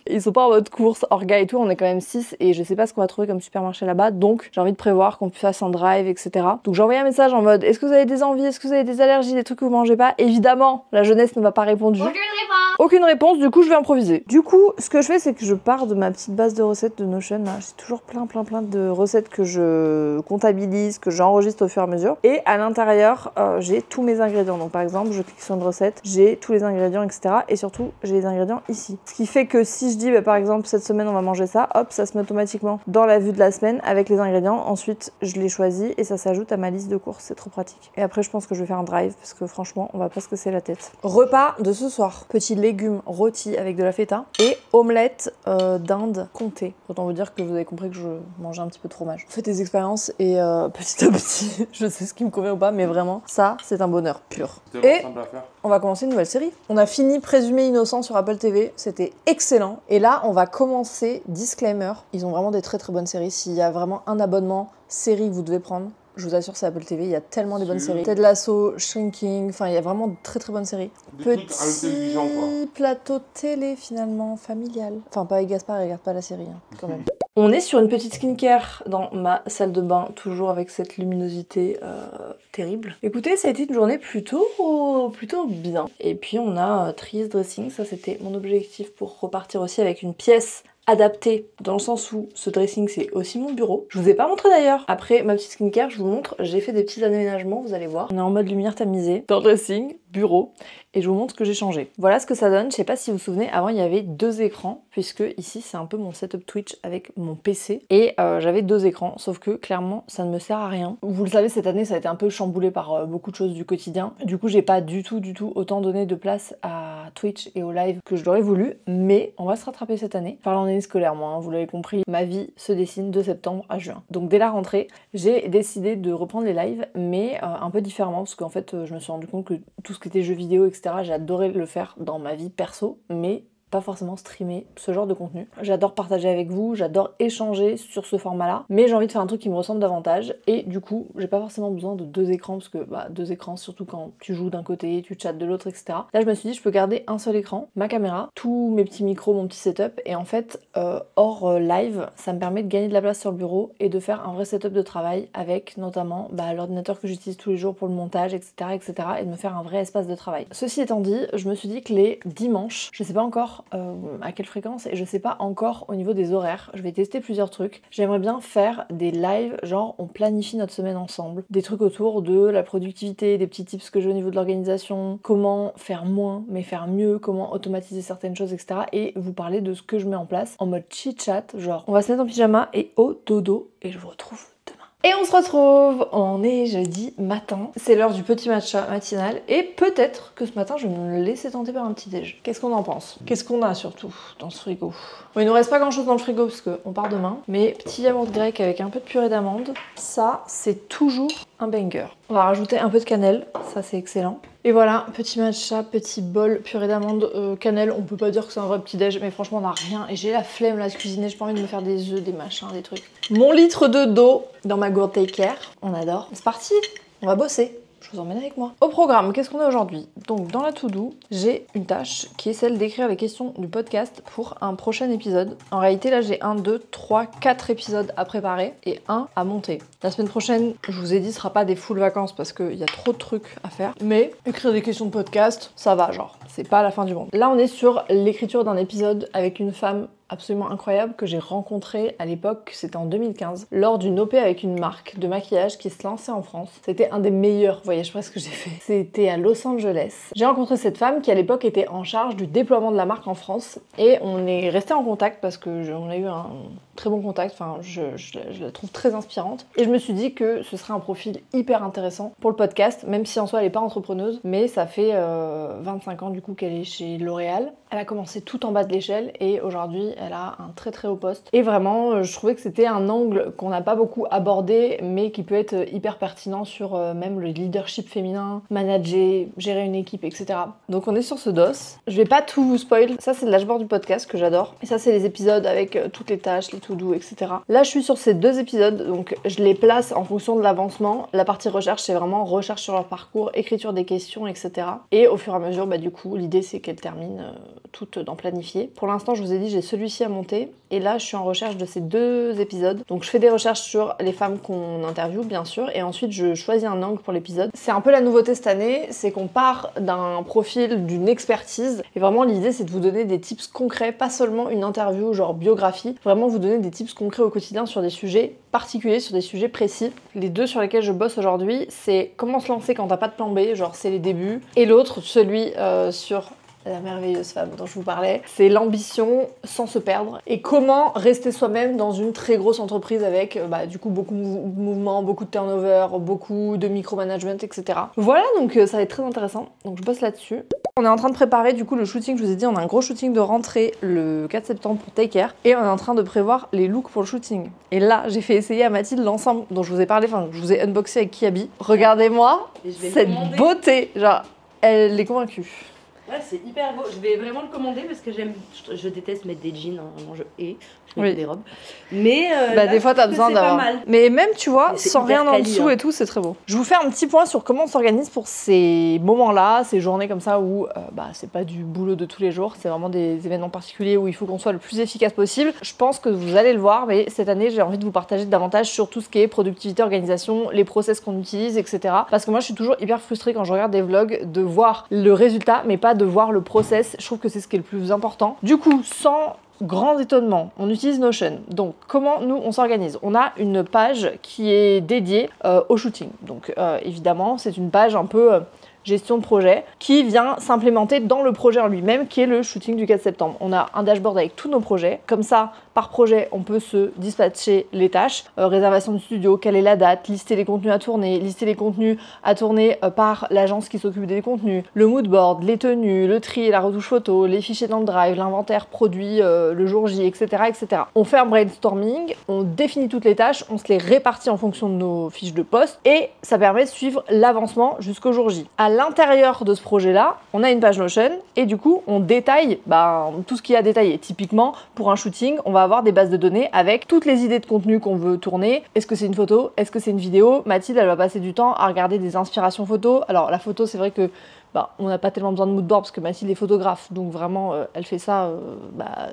Ils sont pas en mode course, orga et tout. On est quand même 6 et je sais pas ce qu'on va trouver comme supermarché là-bas. Donc, j'ai envie de prévoir qu'on fasse un drive, etc. Donc, j'ai envoyé un message en mode: est-ce que vous avez des envies? Est-ce que vous avez des allergies? Des trucs que vous mangez pas? Évidemment, la jeunesse ne m'a pas répondu. Aucune réponse, du coup je vais improviser. Du coup, ce que je fais, c'est que je pars de ma petite base de recettes de Notion. J'ai toujours plein de recettes que je comptabilise, que j'enregistre au fur et à mesure. Et à l'intérieur, j'ai tous mes ingrédients. Donc par exemple, je clique sur une recette, j'ai tous les ingrédients, etc. Et surtout, j'ai les ingrédients ici. Ce qui fait que si je dis, bah, par exemple, cette semaine on va manger ça, hop, ça se met automatiquement dans la vue de la semaine avec les ingrédients. Ensuite, je les choisis et ça s'ajoute à ma liste de courses. C'est trop pratique. Et après, je pense que je vais faire un drive parce que franchement, on va pas se casser la tête. Repas de ce soir. Petit légumes rôtis avec de la feta et omelette d'Inde comté. Autant vous dire que vous avez compris que je mangeais un petit peu de fromage. Faites des expériences et petit à petit, je sais ce qui me convient ou pas, mais vraiment, ça, c'est un bonheur pur. Et on va commencer une nouvelle série. On a fini Présumé innocent sur Apple TV, c'était excellent. Et là, on va commencer Disclaimer. Ils ont vraiment des très bonnes séries. S'il y a vraiment un abonnement série que vous devez prendre, je vous assure, c'est Apple TV, il y a tellement de bonnes séries. Ted Lasso, Shrinking, enfin il y a vraiment de très bonnes séries. Petit plateau télé finalement, familial. Enfin pas avec Gaspard, il regarde pas la série, hein, quand même. On est sur une petite skincare dans ma salle de bain, toujours avec cette luminosité terrible. Écoutez, ça a été une journée plutôt bien. Et puis on a trié ce dressing, ça c'était mon objectif pour repartir aussi avec une pièce adapté dans le sens où ce dressing c'est aussi mon bureau. Je vous ai pas montré d'ailleurs. Après ma petite skincare, je vous montre, j'ai fait des petits aménagements, vous allez voir. On est en mode lumière tamisée dans le dressing, bureau, et je vous montre ce que j'ai changé. Voilà ce que ça donne. Je sais pas si vous vous souvenez, avant il y avait 2 écrans, puisque ici c'est un peu mon setup Twitch avec mon PC, et j'avais 2 écrans, sauf que clairement ça ne me sert à rien. Vous le savez, cette année ça a été un peu chamboulé par beaucoup de choses du quotidien. Du coup j'ai pas du tout autant donné de place à Twitch et au live que je l'aurais voulu, mais on va se rattraper cette année. Parlant en année scolaire, moi, hein, vous l'avez compris, ma vie se dessine de septembre à juin. Donc dès la rentrée, j'ai décidé de reprendre les lives, mais un peu différemment, parce qu'en fait je me suis rendu compte que tout ce qui était jeux vidéo, etc., j'ai adoré le faire dans ma vie perso, mais pas forcément streamer ce genre de contenu. J'adore partager avec vous, j'adore échanger sur ce format-là, mais j'ai envie de faire un truc qui me ressemble davantage, et du coup, j'ai pas forcément besoin de 2 écrans, parce que 2 écrans, surtout quand tu joues d'un côté, tu chattes de l'autre, etc. Là, je me suis dit, je peux garder un seul écran, ma caméra, tous mes petits micros, mon petit setup, et en fait, hors live, ça me permet de gagner de la place sur le bureau et de faire un vrai setup de travail avec notamment l'ordinateur que j'utilise tous les jours pour le montage, etc., et de me faire un vrai espace de travail. Ceci étant dit, je me suis dit que les dimanches, je sais pas encore à quelle fréquence et je sais pas encore au niveau des horaires. Je vais tester plusieurs trucs. J'aimerais bien faire des lives, genre on planifie notre semaine ensemble. Des trucs autour de la productivité, des petits tips que j'ai au niveau de l'organisation, comment faire moins mais faire mieux, comment automatiser certaines choses, etc. Et vous parler de ce que je mets en place en mode chit-chat, genre on va se mettre en pyjama et au dodo et je vous retrouve demain. Et on se retrouve, on est jeudi matin, c'est l'heure du petit matcha matinal et peut-être que ce matin je vais me laisser tenter par un petit déj. Qu'est-ce qu'on en pense? Qu'est-ce qu'on a surtout dans ce frigo? Bon, il nous reste pas grand chose dans le frigo parce qu'on part demain, mais petit yaourt grec avec un peu de purée d'amande, ça c'est toujours un banger. On va rajouter un peu de cannelle, ça c'est excellent. Et voilà, petit matcha, petit bol, purée d'amande, cannelle. On peut pas dire que c'est un vrai petit déj, mais franchement on a rien. Et j'ai la flemme là de cuisiner, j'ai pas envie de me faire des œufs, des machins, des trucs. Mon litre d'eau dans ma gourde Take Care. On adore. C'est parti, on va bosser. Je vous emmène avec moi. Au programme, qu'est-ce qu'on a aujourd'hui? Donc dans la to-do, j'ai une tâche qui est celle d'écrire les questions du podcast pour un prochain épisode. En réalité là j'ai 1, 2, 3, 4 épisodes à préparer et 1 à monter. La semaine prochaine, je vous ai dit, ce sera pas des full vacances parce qu'il y a trop de trucs à faire. Mais écrire des questions de podcast, ça va genre. C'est pas la fin du monde. Là on est sur l'écriture d'un épisode avec une femme absolument incroyable que j'ai rencontré à l'époque, c'était en 2015, lors d'une OP avec une marque de maquillage qui se lançait en France. C'était un des meilleurs voyages presque que j'ai fait. C'était à Los Angeles. J'ai rencontré cette femme qui à l'époque était en charge du déploiement de la marque en France et on est resté en contact parce que on a eu un très bon contact, enfin je la trouve très inspirante et je me suis dit que ce serait un profil hyper intéressant pour le podcast, même si en soi elle n'est pas entrepreneuse, mais ça fait 25 ans du coup qu'elle est chez L'Oréal. Elle a commencé tout en bas de l'échelle et aujourd'hui elle a un très très haut poste. Et vraiment, je trouvais que c'était un angle qu'on n'a pas beaucoup abordé, mais qui peut être hyper pertinent sur même le leadership féminin, manager, gérer une équipe, etc. Donc on est sur ce dos. Je vais pas tout vous spoil. Ça c'est le dashboard du podcast que j'adore. Et ça c'est les épisodes avec toutes les tâches, les to-do, etc. Là je suis sur ces 2 épisodes, donc je les place en fonction de l'avancement. La partie recherche, c'est vraiment recherche sur leur parcours, écriture des questions, etc. Et au fur et à mesure, du coup, l'idée c'est qu'elles terminent toutes dans planifié. Pour l'instant, je vous ai dit, j'ai celui-ci à monter. Et là, je suis en recherche de ces 2 épisodes. Donc je fais des recherches sur les femmes qu'on interviewe, bien sûr. Et ensuite, je choisis un angle pour l'épisode. C'est un peu la nouveauté cette année, c'est qu'on part d'un profil, d'une expertise. Et vraiment, l'idée, c'est de vous donner des tips concrets, pas seulement une interview genre biographie. Vraiment vous donner des tips concrets au quotidien sur des sujets particuliers, sur des sujets précis. Les 2 sur lesquels je bosse aujourd'hui, c'est comment se lancer quand t'as pas de plan B, genre c'est les débuts. Et l'autre, celui sur la merveilleuse femme dont je vous parlais, c'est l'ambition sans se perdre et comment rester soi-même dans une très grosse entreprise avec du coup beaucoup de mouvements, beaucoup de turnover, beaucoup de micromanagement, etc. Voilà, donc ça va être très intéressant, donc je bosse là-dessus. On est en train de préparer du coup le shooting, je vous ai dit, on a un gros shooting de rentrée le 4 septembre pour Take Care et on est en train de prévoir les looks pour le shooting. Et là, j'ai fait essayer à Mathilde l'ensemble dont je vous ai parlé, enfin je vous ai unboxé avec Kiabi. Regardez-moi cette beauté, genre elle est convaincue. Ouais, c'est hyper beau. Je vais vraiment le commander parce que je déteste mettre des jeans, hein. Vraiment, je mets des robes. Mais des fois, t'as besoin d'avoir. Mais même, tu vois, sans rien en dessous hein. Et tout, c'est très beau. Je vous fais un petit point sur comment on s'organise pour ces moments-là, ces journées comme ça où c'est pas du boulot de tous les jours, c'est vraiment des événements particuliers où il faut qu'on soit le plus efficace possible. Je pense que vous allez le voir, mais cette année, j'ai envie de vous partager davantage sur tout ce qui est productivité, organisation, les process qu'on utilise, etc. Parce que moi, je suis toujours hyper frustrée quand je regarde des vlogs de voir le résultat, mais pas de voir le process. Je trouve que c'est ce qui est le plus important. Du coup, sans grand étonnement, on utilise Notion. Donc comment nous on s'organise? On a une page qui est dédiée au shooting. Donc évidemment, c'est une page un peu gestion de projet qui vient s'implémenter dans le projet en lui-même qui est le shooting du 4 septembre. On a un dashboard avec tous nos projets. Comme ça, par projet, on peut se dispatcher les tâches. Réservation du studio, quelle est la date, lister les contenus à tourner, lister les contenus à tourner par l'agence qui s'occupe des contenus, le mood board, les tenues, le tri et la retouche photo, les fichiers dans le drive, l'inventaire produit le jour J, etc., etc. On fait un brainstorming, on définit toutes les tâches, on se les répartit en fonction de nos fiches de poste et ça permet de suivre l'avancement jusqu'au jour J. À l'intérieur de ce projet-là, on a une page Notion et du coup, on détaille tout ce qu'il y a à détailler. Typiquement, pour un shooting, on va avoir des bases de données avec toutes les idées de contenu qu'on veut tourner. Est-ce que c'est une photo? Est-ce que c'est une vidéo? Mathilde, elle va passer du temps à regarder des inspirations photos. Alors, la photo, c'est vrai que on n'a pas tellement besoin de mood board parce que Mathilde est photographe, donc vraiment elle fait ça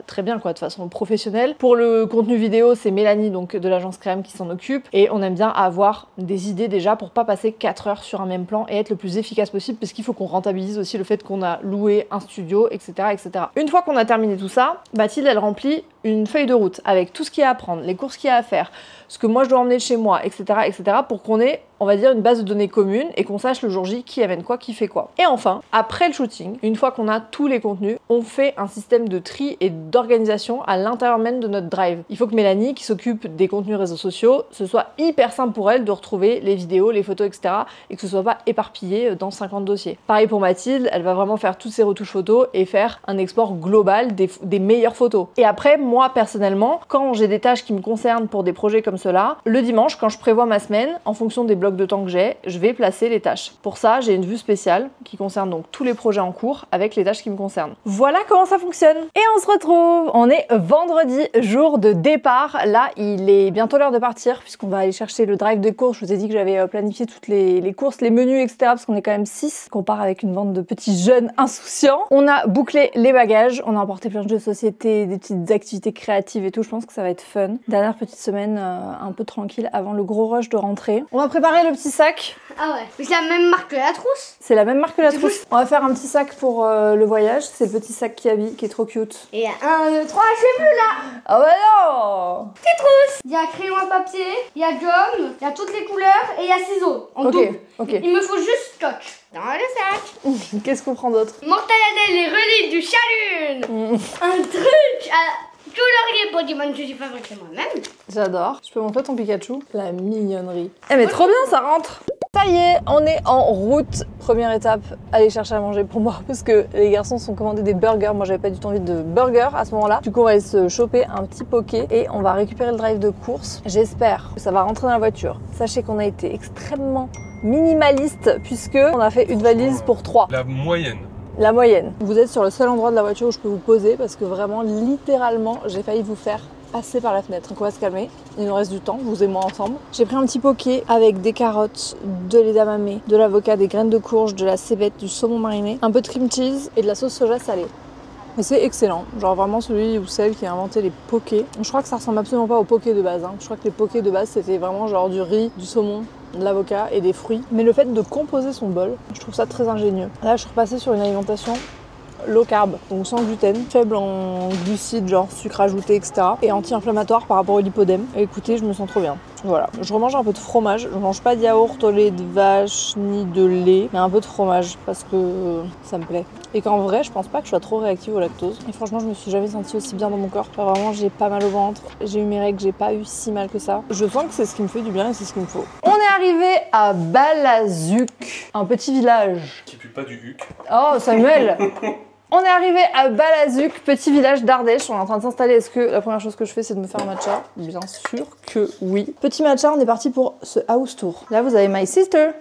très bien quoi, de façon professionnelle. Pour le contenu vidéo, c'est Mélanie donc de l'agence Crème qui s'en occupe et on aime bien avoir des idées déjà pour pas passer 4 heures sur un même plan et être le plus efficace possible parce qu'il faut qu'on rentabilise aussi le fait qu'on a loué un studio, etc., etc. Une fois qu'on a terminé tout ça, Mathilde elle remplit une feuille de route avec tout ce qu'il y a à prendre, les courses qu'il y a à faire, ce que moi je dois emmener de chez moi, etc., etc., pour qu'on ait, on va dire, une base de données commune et qu'on sache le jour J qui amène quoi, qui fait quoi. Et enfin, après le shooting, une fois qu'on a tous les contenus, on fait un système de tri et d'organisation à l'intérieur même de notre drive. Il faut que Mélanie, qui s'occupe des contenus réseaux sociaux, ce soit hyper simple pour elle de retrouver les vidéos, les photos, etc., et que ce soit pas éparpillé dans 50 dossiers. Pareil pour Mathilde, elle va vraiment faire toutes ses retouches photos et faire un export global des meilleures photos. Et après, moi, moi personnellement, quand j'ai des tâches qui me concernent pour des projets comme cela, le dimanche, quand je prévois ma semaine, en fonction des blocs de temps que j'ai, je vais placer les tâches. Pour ça, j'ai une vue spéciale qui concerne donc tous les projets en cours avec les tâches qui me concernent. Voilà comment ça fonctionne. Et on se retrouve, on est vendredi, jour de départ. Là, il est bientôt l'heure de partir puisqu'on va aller chercher le drive de course. Je vous ai dit que j'avais planifié toutes les courses, les menus, etc. parce qu'on est quand même 6, qu'on part avec une bande de petits jeunes insouciants. On a bouclé les bagages, on a emporté plein de jeux de société, des petites activités créatives et tout. Je pense que ça va être fun. Dernière petite semaine un peu tranquille avant le gros rush de rentrée. On va préparer le petit sac. Ah ouais, mais c'est la même marque que la trousse. C'est la même marque que la trousse. On va faire un petit sac pour le voyage. C'est le petit sac qui habille, qui est trop cute. Et il y a 1, 2, 3, je sais plus là. Ah bah non. Petite trousse. Il y a crayon à papier, il y a gomme, il y a toutes les couleurs et il y a ciseaux en double. Ok. Il me faut juste scotch dans le sac. Qu'est-ce qu'on prend d'autre? Mortadelle, les reliques du chalut. Un truc à colorier pour Pokémon que j'ai fabriqué moi-même. J'adore. Je peux montrer ton Pikachu? La mignonnerie. Eh mais trop bien, ça rentre. Ça y est, on est en route. Première étape, aller chercher à manger pour moi parce que les garçons sont commandés des burgers. Moi, j'avais pas du tout envie de burgers à ce moment-là. Du coup, on va aller se choper un petit poké et on va récupérer le drive de course. J'espère que ça va rentrer dans la voiture. Sachez qu'on a été extrêmement minimaliste puisque on a fait une valise pour 3. La moyenne. La moyenne. Vous êtes sur le seul endroit de la voiture où je peux vous poser parce que vraiment, littéralement, j'ai failli vous faire passer par la fenêtre. Donc on va se calmer, il nous reste du temps, vous et moi ensemble. J'ai pris un petit poké avec des carottes, de l'edamame, de l'avocat, des graines de courge, de la cébette, du saumon mariné, un peu de cream cheese et de la sauce soja salée. Mais c'est excellent, genre vraiment celui ou celle qui a inventé les pokés. Je crois que ça ressemble absolument pas aux pokés de base. Je crois que les pokés de base c'était vraiment genre du riz, du saumon, de l'avocat et des fruits. Mais le fait de composer son bol, je trouve ça très ingénieux. Là je suis repassée sur une alimentation low carb, donc sans gluten, faible en glucides, genre sucre ajouté, etc. et anti-inflammatoire par rapport au lipodème. Et écoutez, je me sens trop bien. Voilà, je remange un peu de fromage. Je mange pas de yaourt au lait de vache ni de lait, mais un peu de fromage parce que ça me plaît. Et qu'en vrai, je pense pas que je sois trop réactive au lactose. Et franchement, je me suis jamais sentie aussi bien dans mon corps. Genre vraiment, j'ai pas mal au ventre, j'ai eu mes règles, j'ai pas eu si mal que ça. Je sens que c'est ce qui me fait du bien et c'est ce qu'il me faut. On est arrivé à Balazuc, un petit village. Qui pue pas du huc. Oh, Samuel. On est arrivé à Balazuc, petit village d'Ardèche. On est en train de s'installer. Est-ce que la première chose que je fais, c'est de me faire un matcha? Bien sûr que oui. Petit matcha, on est parti pour ce house tour. Là, vous avez My Sister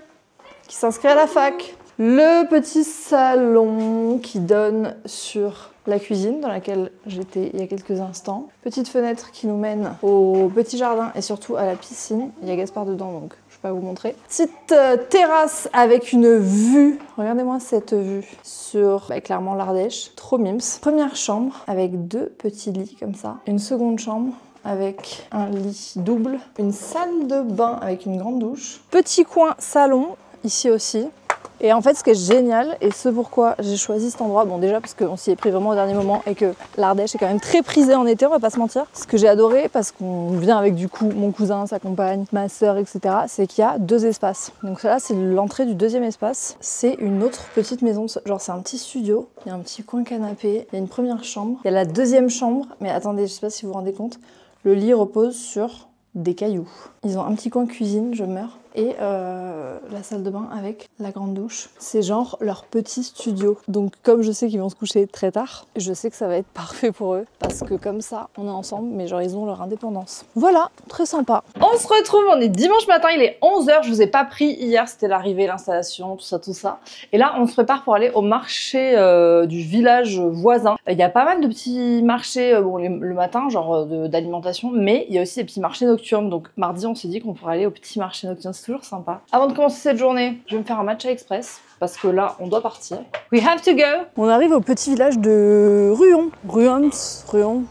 qui s'inscrit à la fac. Le petit salon qui donne sur la cuisine dans laquelle j'étais il y a quelques instants. Petite fenêtre qui nous mène au petit jardin et surtout à la piscine. Il y a Gaspard dedans, donc je vais pas vous montrer. Petite terrasse avec une vue. Regardez-moi cette vue sur clairement l'Ardèche. Trop mims. Première chambre avec 2 petits lits comme ça. Une seconde chambre avec un lit double. Une salle de bain avec une grande douche. Petit coin salon, ici aussi. Et en fait, ce qui est génial, et ce pourquoi j'ai choisi cet endroit, bon déjà parce qu'on s'y est pris vraiment au dernier moment et que l'Ardèche est quand même très prisée en été, on va pas se mentir. Ce que j'ai adoré, parce qu'on vient avec du coup mon cousin, sa compagne, ma soeur, etc., c'est qu'il y a 2 espaces. Donc là, c'est l'entrée du 2e espace. C'est une autre petite maison, genre c'est un petit studio, il y a un petit coin canapé, il y a une première chambre, il y a la 2e chambre, mais attendez, je sais pas si vous vous rendez compte, le lit repose sur des cailloux. Ils ont un petit coin cuisine, je meurs. Et la salle de bain avec la grande douche. C'est genre leur petit studio. Donc comme je sais qu'ils vont se coucher très tard, je sais que ça va être parfait pour eux. Parce que comme ça, on est ensemble, mais genre ils ont leur indépendance. Voilà, très sympa. On se retrouve, on est dimanche matin, il est 11h. Je vous ai pas pris hier, c'était l'arrivée, l'installation, tout ça. Et là, on se prépare pour aller au marché du village voisin. Il y a pas mal de petits marchés le matin, genre d'alimentation, mais il y a aussi des petits marchés nocturnes. Donc mardi, on s'est dit qu'on pourrait aller au petit marché nocturne. C'est toujours sympa. Avant de commencer cette journée, je vais me faire un matcha express parce que là, on doit partir. We have to go. On arrive au petit village de Ruon. Ruons. RUOMS.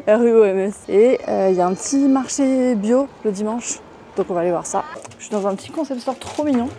RUOMS. Et il y a un petit marché bio le dimanche. Donc on va aller voir ça. Je suis dans un petit concept store trop mignon.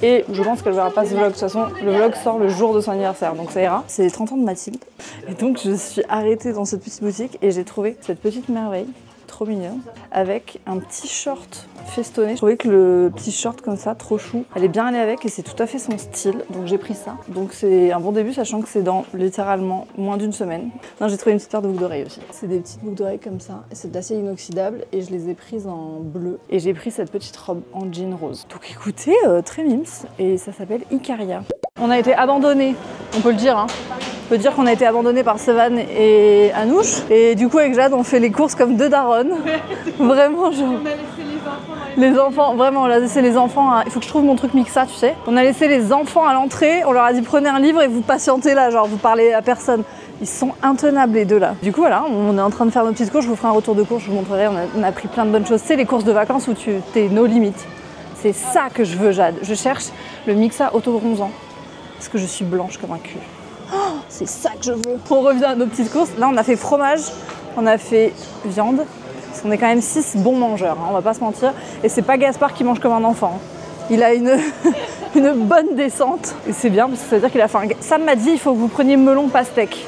Et je pense qu'elle verra pas ce vlog. De toute façon, le vlog sort le jour de son anniversaire. Donc ça ira. C'est les 30 ans de Mathilde. Et donc je suis arrêtée dans cette petite boutique et j'ai trouvé cette petite merveille. Trop mignon, avec un petit short festonné. Je trouvais que le petit short comme ça, trop chou, elle est bien allée avec et c'est tout à fait son style, donc j'ai pris ça. Donc c'est un bon début, sachant que c'est dans littéralement moins d'1 semaine. Non, j'ai trouvé une petite paire de boucles d'oreilles aussi. C'est des petites boucles d'oreilles comme ça, c'est d'acier inoxydable et je les ai prises en bleu. Et j'ai pris cette petite robe en jean rose. Donc écoutez, très mims, et ça s'appelle Icaria. On a été abandonnés, on peut le dire, hein. Je peux dire qu'on a été abandonnés par Sevan et Anouche. Et du coup, avec Jade, on fait les courses comme deux daronnes. Vraiment, genre. On a laissé les enfants, vraiment, on a laissé les enfants. Il faut que je trouve mon truc Mixa, tu sais. On a laissé les enfants à l'entrée. On leur a dit prenez un livre et vous patientez là, genre vous parlez à personne. Ils sont intenables les deux là. Du coup voilà, on est en train de faire nos petites courses. Je vous ferai un retour de course, je vous montrerai. On a pris plein de bonnes choses. C'est les courses de vacances où t'es no limites. C'est ça que je veux, Jade. Je cherche le Mixa auto-bronzant. Parce que je suis blanche comme un cul. Oh, c'est ça que je veux. On revient à nos petites courses. Là, on a fait fromage, on a fait viande. Parce qu'on est quand même 6 bons mangeurs, hein, on va pas se mentir. Et c'est pas Gaspard qui mange comme un enfant. Il a une bonne descente. Et c'est bien parce que ça veut dire qu'il a faim. Sam m'a dit il faut que vous preniez melon pastèque.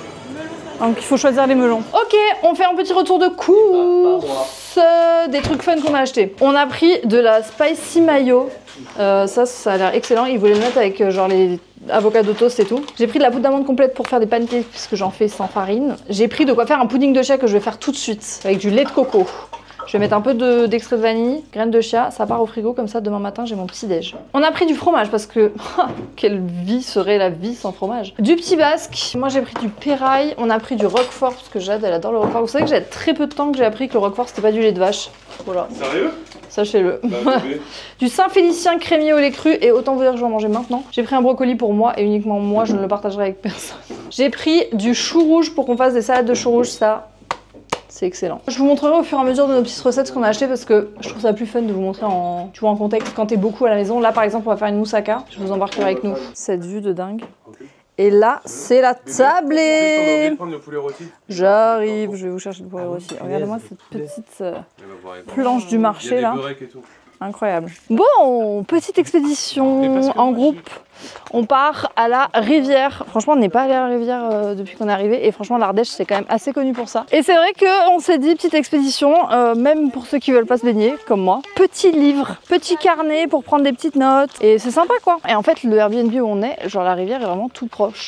Donc il faut choisir les melons. Ok, on fait un petit retour de course. Des trucs fun qu'on a achetés. On a pris de la spicy mayo. Ça a l'air excellent. Ils voulaient le mettre avec genre les avocado toast et tout. J'ai pris de la poudre d'amande complète pour faire des pancakes puisque j'en fais sans farine. J'ai pris de quoi faire un pudding de chia que je vais faire tout de suite avec du lait de coco. Je vais mettre un peu d'extrait de vanille, graines de chia, ça part au frigo comme ça demain matin j'ai mon petit déj. On a pris du fromage parce que quelle vie serait la vie sans fromage. Du petit basque, moi j'ai pris du pérail, on a pris du roquefort parce que Jade elle adore le roquefort. Vous savez que j'ai très peu de temps que j'ai appris que le roquefort c'était pas du lait de vache. Voilà. Sérieux? Sachez-le. Du Saint-Félicien crémier au lait cru et autant vous dire que je vais en manger maintenant. J'ai pris un brocoli pour moi et uniquement moi, je ne le partagerai avec personne. J'ai pris du chou rouge pour qu'on fasse des salades de chou rouge, ça. C'est excellent. Je vous montrerai au fur et à mesure de nos petites recettes ce qu'on a acheté parce que je trouve ça plus fun de vous montrer en contexte quand t'es beaucoup à la maison. Là par exemple on va faire une moussaka, je vous embarquerai avec nous. Cette vue de dingue. Et là c'est la tablée. J'arrive, je vais vous chercher le poulet rôti. Regardez-moi cette petite planche du marché là. Incroyable. Bon, petite expédition en groupe. On part à la rivière. Franchement, on n'est pas allé à la rivière depuis qu'on est arrivé. Et franchement, l'Ardèche, c'est quand même assez connu pour ça. Et c'est vrai qu'on s'est dit, petite expédition, même pour ceux qui veulent pas se baigner, comme moi. Petit livre, petit carnet pour prendre des petites notes. Et c'est sympa, quoi. Et en fait, le Airbnb où on est, genre la rivière est vraiment tout proche.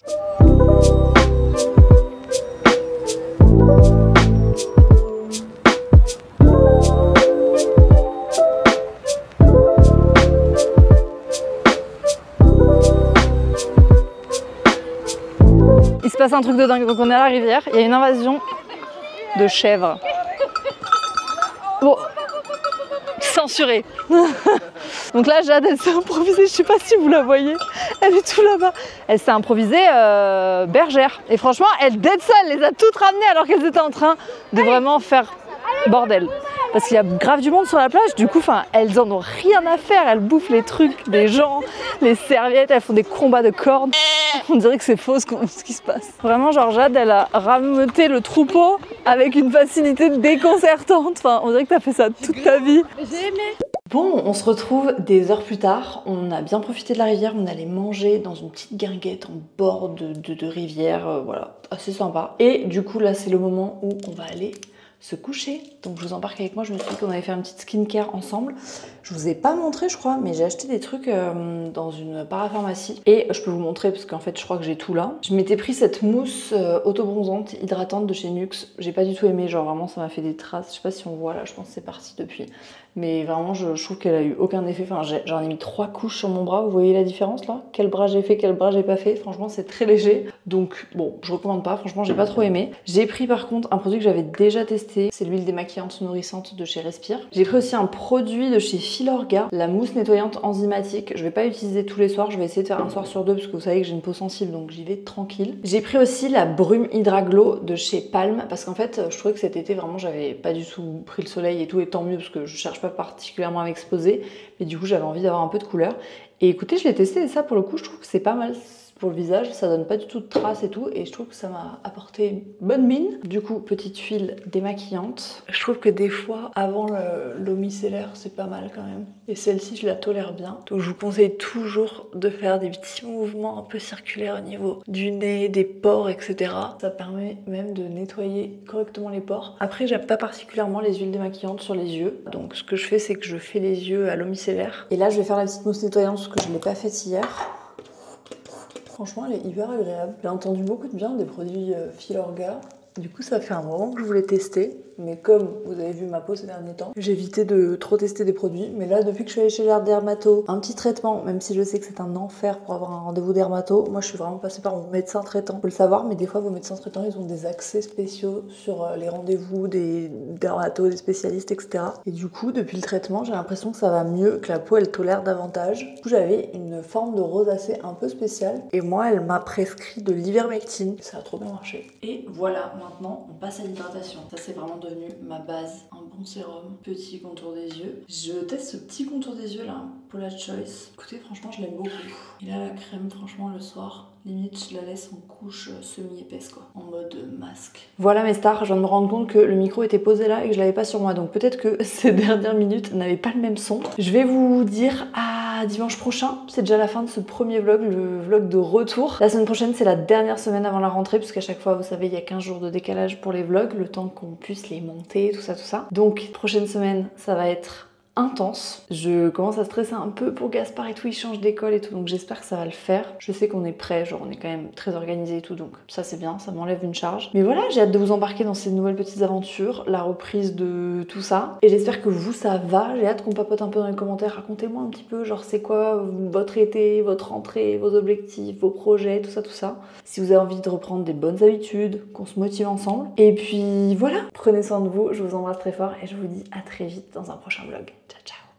Il se passe un truc de dingue, donc on est à la rivière, il y a une invasion de chèvres. Bon, censuré. Donc là, Jade, elle s'est improvisée, je sais pas si vous la voyez, elle est tout là-bas. Elle s'est improvisée bergère. Et franchement, elle dead ça, elle les a toutes ramenées alors qu'elles étaient en train de vraiment faire bordel. Parce qu'il y a grave du monde sur la plage, du coup, elles en ont rien à faire, elles bouffent les trucs des gens, les serviettes, elles font des combats de cordes. On dirait que c'est faux ce qui se passe. Vraiment, genre Jade, elle a rameuté le troupeau avec une facilité déconcertante. Enfin, on dirait que t'as fait ça toute ta vie. J'ai aimé. Bon, on se retrouve des heures plus tard. On a bien profité de la rivière. On allait manger dans une petite guinguette en bord de rivière. Voilà, assez sympa. Et du coup, là, c'est le moment où on va aller se coucher. Donc je vous embarque avec moi, je me suis dit qu'on allait faire une petite skincare ensemble. Je vous ai pas montré je crois, mais j'ai acheté des trucs dans une parapharmacie. Et je peux vous montrer parce qu'en fait je crois que j'ai tout là. Je m'étais pris cette mousse auto-bronzante hydratante de chez NYX. J'ai pas du tout aimé, genre vraiment ça m'a fait des traces. Je sais pas si on voit là, je pense que c'est parti depuis. Mais vraiment je trouve qu'elle a eu aucun effet. Enfin j'en ai mis 3 couches sur mon bras, vous voyez la différence là? Quel bras j'ai fait, quel bras j'ai pas fait. Franchement c'est très léger. Donc bon, je recommande pas, franchement j'ai pas trop aimé. J'ai pris par contre un produit que j'avais déjà testé. C'est l'huile démaquillante nourrissante de chez Respire. J'ai pris aussi un produit de chez Filorga, la mousse nettoyante enzymatique. Je vais pas l'utiliser tous les soirs, je vais essayer de faire un soir sur 2 parce que vous savez que j'ai une peau sensible donc j'y vais tranquille. J'ai pris aussi la brume Hydra Glow de chez Palm parce qu'en fait je trouvais que cet été vraiment j'avais pas du tout pris le soleil et tout et tant mieux parce que je cherche pas particulièrement à m'exposer mais du coup j'avais envie d'avoir un peu de couleur. Et écoutez, je l'ai testé et ça pour le coup je trouve que c'est pas mal. Pour le visage, ça donne pas du tout de traces et tout et je trouve que ça m'a apporté une bonne mine. Du coup, petite huile démaquillante. Je trouve que des fois, avant l'eau micellaire, c'est pas mal quand même. Et celle-ci, je la tolère bien. Donc je vous conseille toujours de faire des petits mouvements un peu circulaires au niveau du nez, des pores, etc. Ça permet même de nettoyer correctement les pores. Après, j'aime pas particulièrement les huiles démaquillantes sur les yeux. Donc ce que je fais, c'est que je fais les yeux à l'eau micellaire. Et là, je vais faire la petite mousse nettoyante parce que je l'ai pas faite hier. Franchement, elle est hyper agréable. J'ai entendu beaucoup de bien des produits Filorga. Du coup, ça fait un moment que je voulais tester. mais comme vous avez vu ma peau ces derniers temps, j'ai évité de trop tester des produits. Mais là, depuis que je suis allée chez la dermato, un petit traitement, même si je sais que c'est un enfer pour avoir un rendez-vous dermato, moi je suis vraiment passée par mon médecin traitant. Faut le savoir, mais des fois vos médecins traitants ils ont des accès spéciaux sur les rendez-vous des dermatos, des spécialistes, etc. Et du coup, depuis le traitement, j'ai l'impression que ça va mieux, que la peau elle tolère davantage. Du coup, j'avais une forme de rosacée un peu spéciale et moi elle m'a prescrit de l'ivermectine. Ça a trop bien marché. Et voilà, maintenant on passe à l'hydratation. Ça c'est vraiment devenu ma base. Un bon sérum, petit contour des yeux. Je teste ce petit contour des yeux là, Paula Choice. Écoutez, franchement je l'aime beaucoup. Et là la crème, franchement le soir, limite je la laisse en couche semi-épaisse quoi, en mode masque. Voilà mes stars, je viens de me rendre compte que le micro était posé là et que je l'avais pas sur moi, donc peut-être que ces dernières minutes n'avaient pas le même son. Je vais vous dire à dimanche prochain, c'est déjà la fin de ce premier vlog, le vlog de retour. La semaine prochaine c'est la dernière semaine avant la rentrée, parce qu'à chaque fois vous savez il y a 15 jours de décalage pour les vlogs, le temps qu'on puisse les monter, tout ça. Donc prochaine semaine ça va être intense. Je commence à stresser un peu pour Gaspard et tout, il change d'école et tout, donc j'espère que ça va le faire. Je sais qu'on est prêt, genre on est quand même très organisé et tout, donc ça c'est bien, ça m'enlève une charge. Mais voilà, j'ai hâte de vous embarquer dans ces nouvelles petites aventures, la reprise de tout ça. Et j'espère que vous ça va, j'ai hâte qu'on papote un peu dans les commentaires, racontez-moi un petit peu, genre c'est quoi votre été, votre rentrée, vos objectifs, vos projets, tout ça. Si vous avez envie de reprendre des bonnes habitudes, qu'on se motive ensemble. Et puis voilà, prenez soin de vous, je vous embrasse très fort et je vous dis à très vite dans un prochain vlog. Ciao ciao.